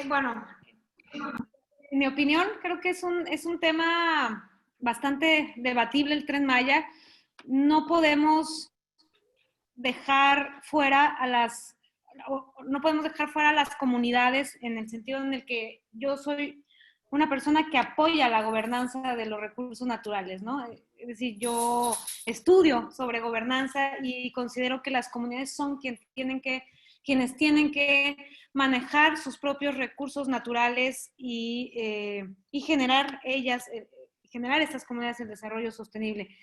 Bueno, en mi opinión, creo que es un tema bastante debatible el Tren Maya. No podemos dejar fuera a las comunidades en el sentido en el que yo soy una persona que apoya la gobernanza de los recursos naturales, ¿no? Es decir, yo estudio sobre gobernanza y considero que las comunidades son quienes tienen que manejar sus propios recursos naturales y generar estas comunidades el desarrollo sostenible.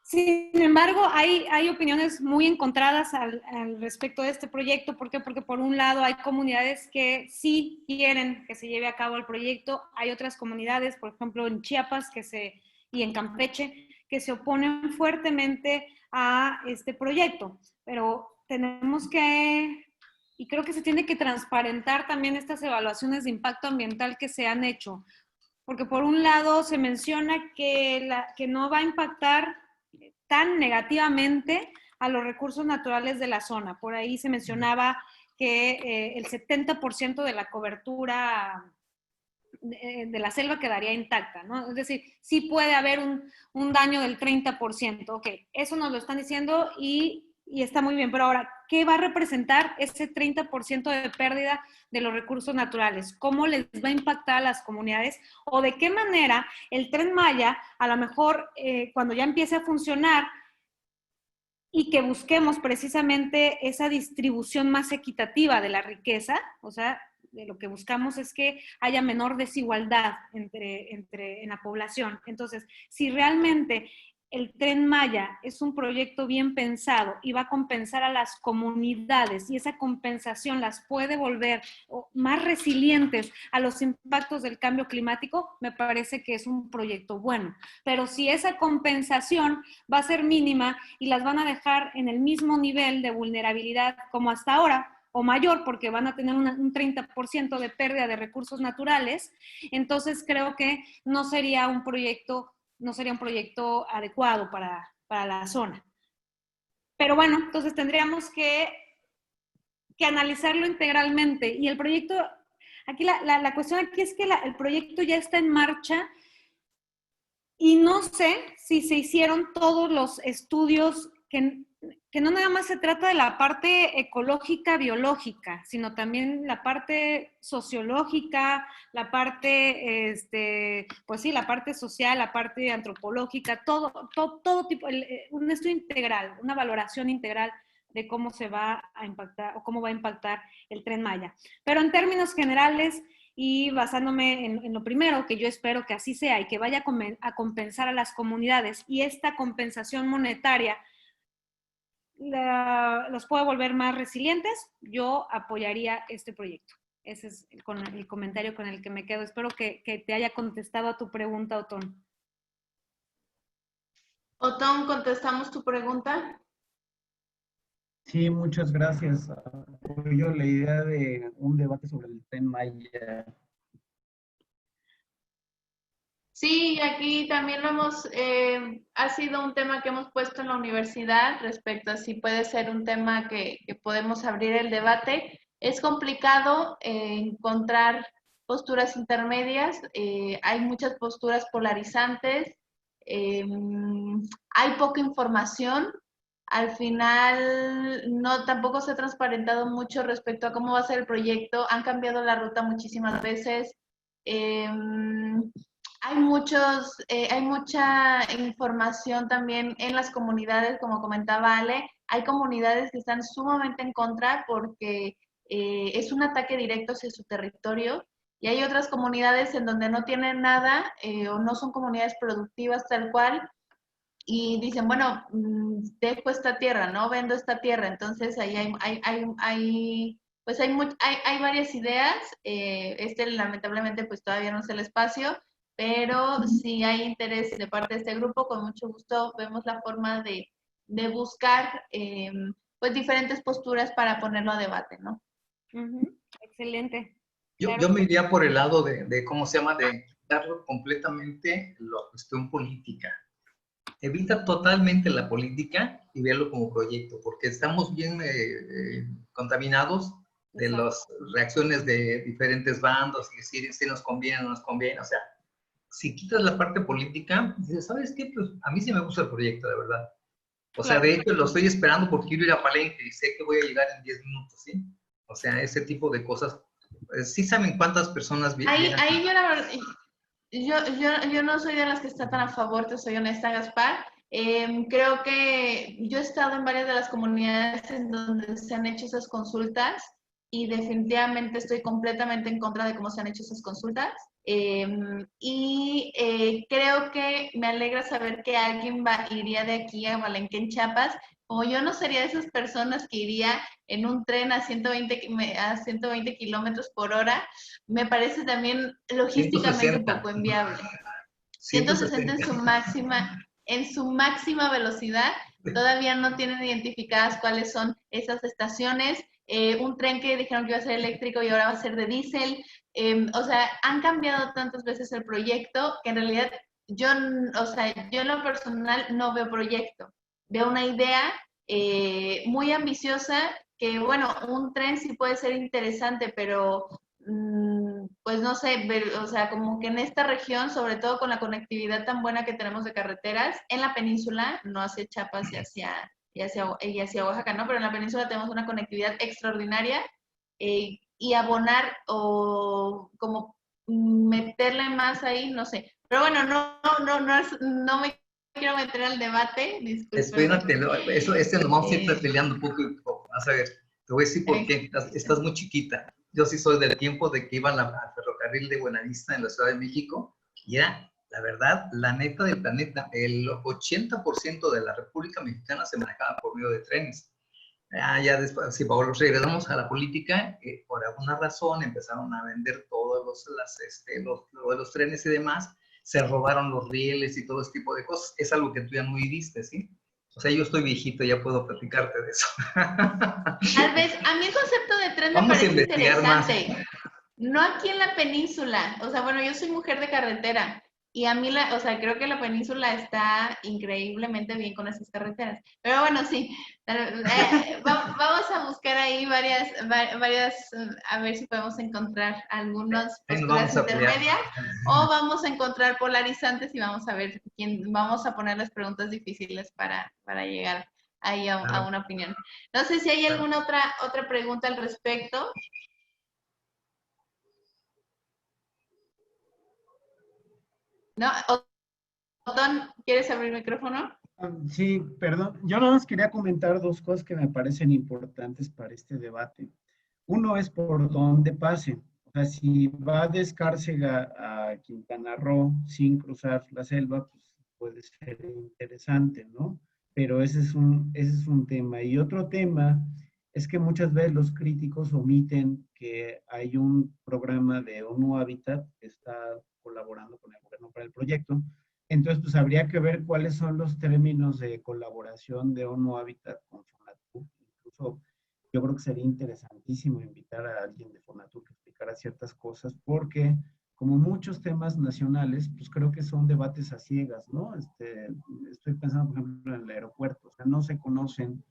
Sin embargo, hay opiniones muy encontradas al respecto de este proyecto. ¿Por qué? Porque por un lado hay comunidades que sí quieren que se lleve a cabo el proyecto. Hay otras comunidades, por ejemplo, en Chiapas y en Campeche, que se oponen fuertemente a este proyecto. Pero y creo que se tiene que transparentar también estas evaluaciones de impacto ambiental que se han hecho. Porque por un lado se menciona que no va a impactar tan negativamente a los recursos naturales de la zona. Por ahí se mencionaba que el 70% de la cobertura de la selva quedaría intacta, ¿no? Es decir, sí puede haber un daño del 30%. Ok, eso nos lo están diciendo y está muy bien, pero ahora, ¿qué va a representar ese 30% de pérdida de los recursos naturales? ¿Cómo les va a impactar a las comunidades? ¿O de qué manera el Tren Maya, a lo mejor cuando ya empiece a funcionar y que busquemos precisamente esa distribución más equitativa de la riqueza, o sea, de lo que buscamos es que haya menor desigualdad en la población. Entonces, si realmente el Tren Maya es un proyecto bien pensado y va a compensar a las comunidades y esa compensación las puede volver más resilientes a los impactos del cambio climático, me parece que es un proyecto bueno. Pero si esa compensación va a ser mínima y las van a dejar en el mismo nivel de vulnerabilidad como hasta ahora, o mayor, porque van a tener un 30% de pérdida de recursos naturales, entonces creo que no sería un proyecto adecuado para la zona. Pero bueno, entonces tendríamos que analizarlo integralmente. Y el proyecto, aquí la cuestión aquí es que el proyecto ya está en marcha y no sé si se hicieron todos los estudios que no nada más se trata de la parte ecológica, biológica, sino también la parte sociológica, la parte, pues sí, la parte social, la parte antropológica, todo tipo, un estudio integral, una valoración integral de cómo se va a impactar o cómo va a impactar el Tren Maya. Pero en términos generales, y basándome en lo primero, que yo espero que así sea y que vaya a compensar a las comunidades, y esta compensación monetaria los puede volver más resilientes, yo apoyaría este proyecto. Ese es el comentario con el que me quedo. Espero que te haya contestado a tu pregunta, Otón. Otón, ¿contestamos tu pregunta? Sí, muchas gracias. Apoyo la idea de un debate sobre el Tren Maya. Sí, aquí también ha sido un tema que hemos puesto en la universidad respecto a si puede ser un tema que podemos abrir el debate. Es complicado encontrar posturas intermedias, hay muchas posturas polarizantes, hay poca información. Al final, no, tampoco se ha transparentado mucho respecto a cómo va a ser el proyecto. Han cambiado la ruta muchísimas veces. Hay mucha información también en las comunidades, como comentaba Ale. Hay comunidades que están sumamente en contra porque es un ataque directo hacia su territorio. Y hay otras comunidades en donde no tienen nada o no son comunidades productivas tal cual y dicen, bueno, dejo esta tierra, ¿no? Vendo esta tierra. Entonces ahí hay varias ideas. Lamentablemente pues todavía no es el espacio, pero si hay interés de parte de este grupo, con mucho gusto vemos la forma de buscar pues diferentes posturas para ponerlo a debate, ¿no? Excelente. Yo, Claro. yo me iría por el lado de ¿cómo se llama? De quitarlo completamente la cuestión política. Evita totalmente la política y verlo como proyecto, porque estamos bien contaminados de las reacciones de diferentes bandos y decir si nos conviene o no nos conviene. O sea, si quitas la parte política, dices, ¿sabes qué? Pues a mí sí me gusta el proyecto, de verdad. O sea, de hecho, lo estoy esperando porque quiero ir a Palenque y sé que voy a llegar en 10 minutos, ¿sí? O sea, ese tipo de cosas. ¿Sí saben cuántas personas vienen? Ahí yo la verdad, yo no soy de las que está tan a favor, te soy honesta, Gaspar. Creo que yo he estado en varias de las comunidades en donde se han hecho esas consultas y definitivamente estoy completamente en contra de cómo se han hecho esas consultas. Creo que me alegra saber que alguien iría de aquí a Palenque en Chiapas. Como yo no sería de esas personas que iría en un tren a 120 kilómetros por hora, me parece también logísticamente un 160. poco inviable. 160 160 en su máxima velocidad, todavía no tienen identificadas cuáles son esas estaciones. Un tren que dijeron que iba a ser eléctrico y ahora va a ser de diésel. O sea, han cambiado tantas veces el proyecto que en realidad yo en lo personal no veo proyecto. Veo una idea muy ambiciosa que, bueno, un tren sí puede ser interesante, pero pues no sé, o sea, como que en esta región, sobre todo con la conectividad tan buena que tenemos de carreteras, en la península, no hacia Chiapas y hacia Oaxaca, ¿no? Pero en la península tenemos una conectividad extraordinaria y abonar o como meterle más ahí, no sé. Pero bueno, no me quiero meter al debate, discúlpenme. Eso nos vamos a ir peleando poco y poco. Vas a ver, te voy a decir por qué. Estás muy chiquita. Yo sí soy del tiempo de que iban al ferrocarril de Buenavista en la Ciudad de México y era, la verdad, la neta del planeta. El 80% de la República Mexicana se manejaba por medio de trenes. Ya después, si regresamos a la política, por alguna razón empezaron a vender todos los trenes y demás, se robaron los rieles y todo ese tipo de cosas. Es algo que tú ya no viviste, ¿sí? O sea, yo estoy viejito, ya puedo platicarte de eso. Tal vez, a mí el concepto de tren me Vamos a parece investigar interesante. más. No aquí en la península. O sea, bueno, yo soy mujer de carretera y a mí, o sea, creo que la península está increíblemente bien con esas carreteras. Pero bueno, sí, vamos a buscar ahí varias, a ver si podemos encontrar algunas Ahí nos posturas vamos a pelear. intermedias o vamos a encontrar polarizantes y vamos a ver vamos a poner las preguntas difíciles para llegar ahí a una opinión. No sé si hay alguna otra pregunta al respecto. ¿No? Otón, ¿quieres abrir el micrófono? Sí, perdón. Yo nada más quería comentar dos cosas que me parecen importantes para este debate. Uno es por dónde pase. O sea, si va de Escárcega a Quintana Roo sin cruzar la selva, pues puede ser interesante, ¿no? Pero ese es un tema. Y otro tema es que muchas veces los críticos omiten que hay un programa de ONU Habitat que está colaborando con el gobierno para el proyecto. Entonces, pues habría que ver cuáles son los términos de colaboración de ONU Habitat con Fonatur. Incluso yo creo que sería interesantísimo invitar a alguien de Fonatur que explicara ciertas cosas, porque como muchos temas nacionales, pues creo que son debates a ciegas, ¿no? Estoy pensando, por ejemplo, en el aeropuerto. O sea, no se conocen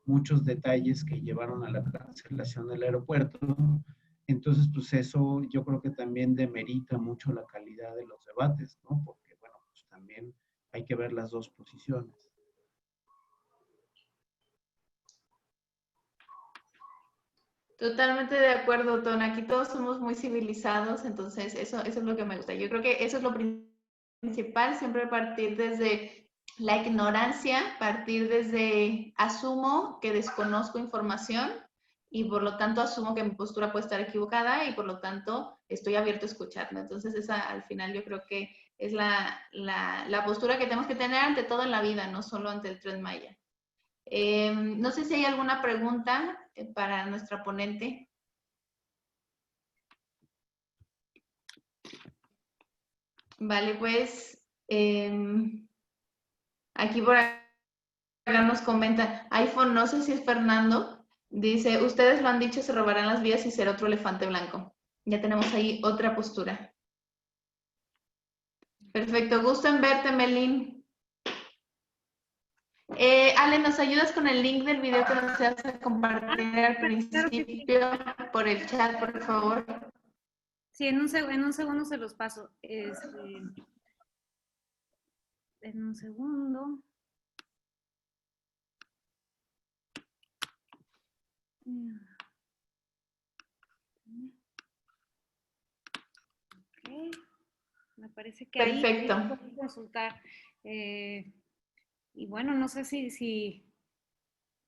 muchos detalles que llevaron a la cancelación del aeropuerto. Entonces, pues eso yo creo que también demerita mucho la calidad de los debates, ¿no? Porque, bueno, pues también hay que ver las dos posiciones. Totalmente de acuerdo, Ton. Aquí todos somos muy civilizados, entonces eso es lo que me gusta. Yo creo que eso es lo principal, siempre partir desde la ignorancia, partir desde asumo que desconozco información y por lo tanto asumo que mi postura puede estar equivocada y por lo tanto estoy abierto a escucharme. Entonces esa al final yo creo que es la postura que tenemos que tener ante todo en la vida, no solo ante el Tren Maya. No sé si hay alguna pregunta para nuestra ponente. Vale, pues aquí por acá nos comenta, iPhone, no sé si es Fernando, dice, ustedes lo han dicho, se robarán las vías y será otro elefante blanco. Ya tenemos ahí otra postura. Perfecto, gusto en verte, Melín. Ale, ¿nos ayudas con el link del video que nos hace compartir al principio por el chat, por favor? Sí, en un segundo se los paso. En un segundo. Okay. Me parece que perfecto. Ahí pueden consultar. Y bueno, no sé si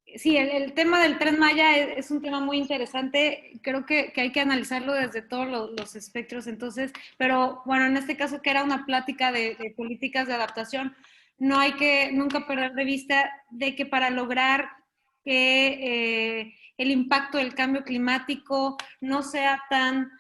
el tema del Tren Maya es un tema muy interesante. Creo que hay que analizarlo desde todos los espectros. Entonces, pero bueno, en este caso que era una plática de políticas de adaptación, no hay que nunca perder de vista de que para lograr que el impacto del cambio climático no sea tan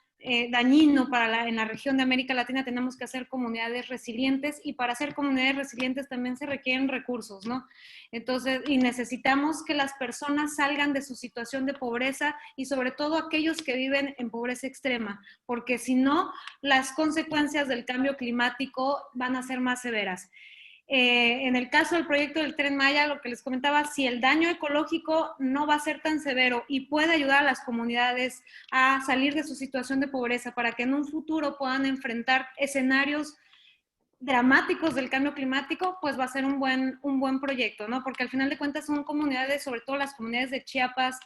dañino en la región de América Latina, tenemos que hacer comunidades resilientes, y para hacer comunidades resilientes también se requieren recursos, ¿no? Entonces, y necesitamos que las personas salgan de su situación de pobreza, y sobre todo aquellos que viven en pobreza extrema, porque si no, las consecuencias del cambio climático van a ser más severas. En el caso del proyecto del Tren Maya, lo que les comentaba, si el daño ecológico no va a ser tan severo y puede ayudar a las comunidades a salir de su situación de pobreza para que en un futuro puedan enfrentar escenarios dramáticos del cambio climático, pues va a ser un buen proyecto, ¿no? Porque al final de cuentas son comunidades, sobre todo las comunidades de Chiapas,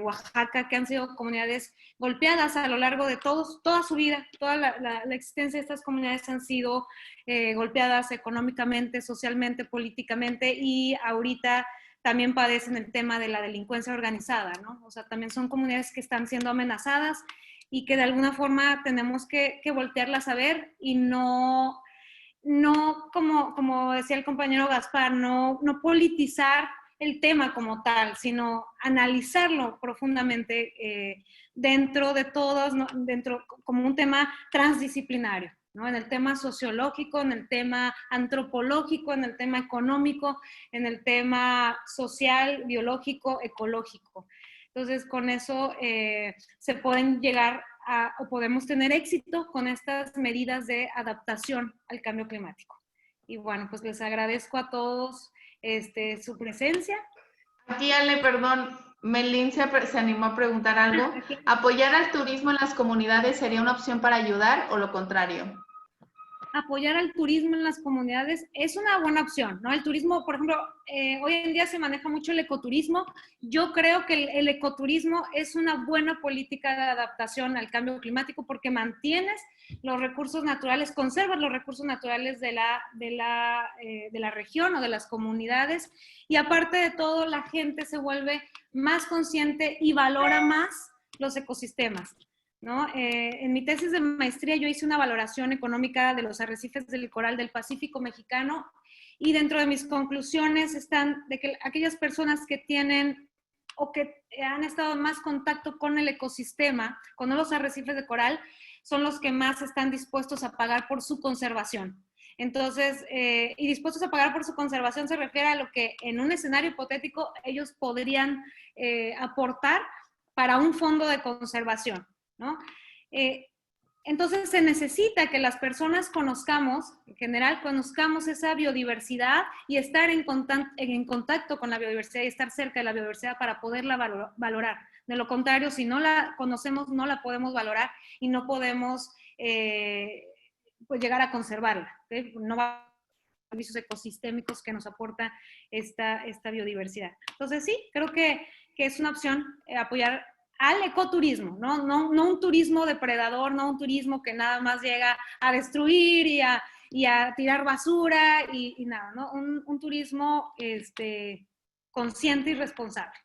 Oaxaca, que han sido comunidades golpeadas a lo largo de toda su vida. Toda la existencia de estas comunidades han sido golpeadas económicamente, socialmente, políticamente, y ahorita también padecen el tema de la delincuencia organizada, ¿no? O sea, también son comunidades que están siendo amenazadas y que de alguna forma tenemos que voltearlas a ver y no como decía el compañero Gaspar, no politizar el tema como tal, sino analizarlo profundamente dentro de todos, ¿no? Dentro como un tema transdisciplinario, ¿no? En el tema sociológico, en el tema antropológico, en el tema económico, en el tema social, biológico, ecológico. Entonces, con eso se pueden llegar o podemos tener éxito con estas medidas de adaptación al cambio climático. Y bueno, pues les agradezco a todos su presencia. Aquí, Ale, perdón, Melín se animó a preguntar algo. ¿Apoyar al turismo en las comunidades sería una opción para ayudar o lo contrario? Apoyar al turismo en las comunidades es una buena opción, ¿no? El turismo, por ejemplo, hoy en día se maneja mucho el ecoturismo. Yo creo que el ecoturismo es una buena política de adaptación al cambio climático porque mantienes los recursos naturales, conservas los recursos naturales de la región o de las comunidades, y aparte de todo, la gente se vuelve más consciente y valora más los ecosistemas, ¿no? En mi tesis de maestría yo hice una valoración económica de los arrecifes del coral del Pacífico mexicano, y dentro de mis conclusiones están de que aquellas personas que tienen o que han estado en más contacto con el ecosistema, con los arrecifes de coral, son los que más están dispuestos a pagar por su conservación. Entonces, y dispuestos a pagar por su conservación se refiere a lo que en un escenario hipotético ellos podrían aportar para un fondo de conservación, ¿no? Entonces se necesita que las personas conozcamos, en general, conozcamos esa biodiversidad y estar en contacto con la biodiversidad y estar cerca de la biodiversidad para poderla valorar. De lo contrario, si no la conocemos, no la podemos valorar y no podemos pues llegar a conservarla. ¿Okay? No va a haber servicios ecosistémicos que nos aporta esta biodiversidad. Entonces sí, creo que es una opción apoyar al ecoturismo, no un turismo depredador, no un turismo que nada más llega a destruir y a tirar basura y nada, ¿no? Un turismo consciente y responsable.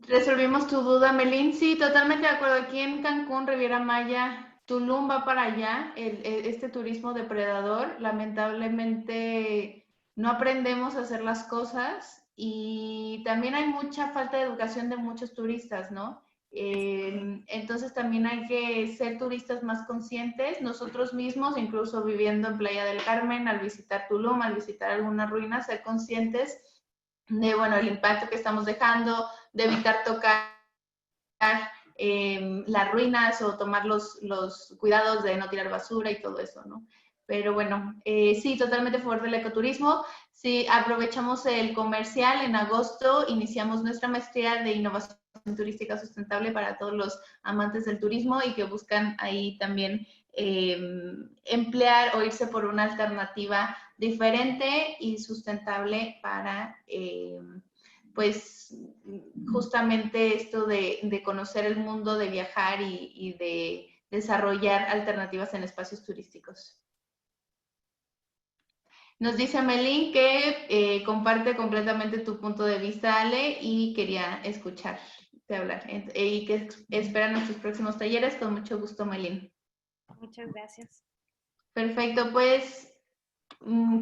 Resolvimos tu duda, Melín. Sí, totalmente de acuerdo. Aquí en Cancún, Riviera Maya, Tulum va para allá, este turismo depredador. Lamentablemente no aprendemos a hacer las cosas y también hay mucha falta de educación de muchos turistas, ¿no? Entonces también hay que ser turistas más conscientes, nosotros mismos, incluso viviendo en Playa del Carmen, al visitar Tulum, al visitar algunas ruinas, ser conscientes de, bueno, el impacto que estamos dejando, de evitar tocar las ruinas o tomar los cuidados de no tirar basura y todo eso, ¿no? Pero bueno, sí, totalmente a favor del ecoturismo. Sí, aprovechamos el comercial. En agosto iniciamos nuestra maestría de innovación turística sustentable para todos los amantes del turismo y que buscan ahí también emplear o irse por una alternativa diferente y sustentable para pues justamente esto de conocer el mundo, de viajar y de desarrollar alternativas en espacios turísticos. Nos dice Melín que comparte completamente tu punto de vista, Ale, y quería escucharte hablar. Y que esperan nuestros próximos talleres. Con mucho gusto, Melín. Muchas gracias. Perfecto, pues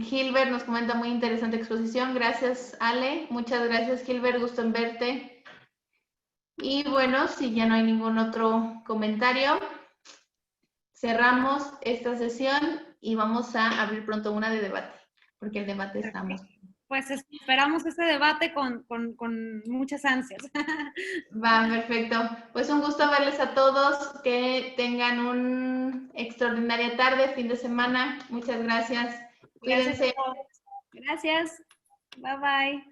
Gilbert nos comenta muy interesante exposición. Gracias, Ale. Muchas gracias, Gilbert. Gusto en verte. Y bueno, si ya no hay ningún otro comentario, cerramos esta sesión y vamos a abrir pronto una de debate, porque el debate estamos. Pues esperamos ese debate con muchas ansias. Va, perfecto. Pues un gusto verles a todos. Que tengan una extraordinaria tarde, fin de semana. Muchas gracias. Cuídense. Gracias. Bye, bye.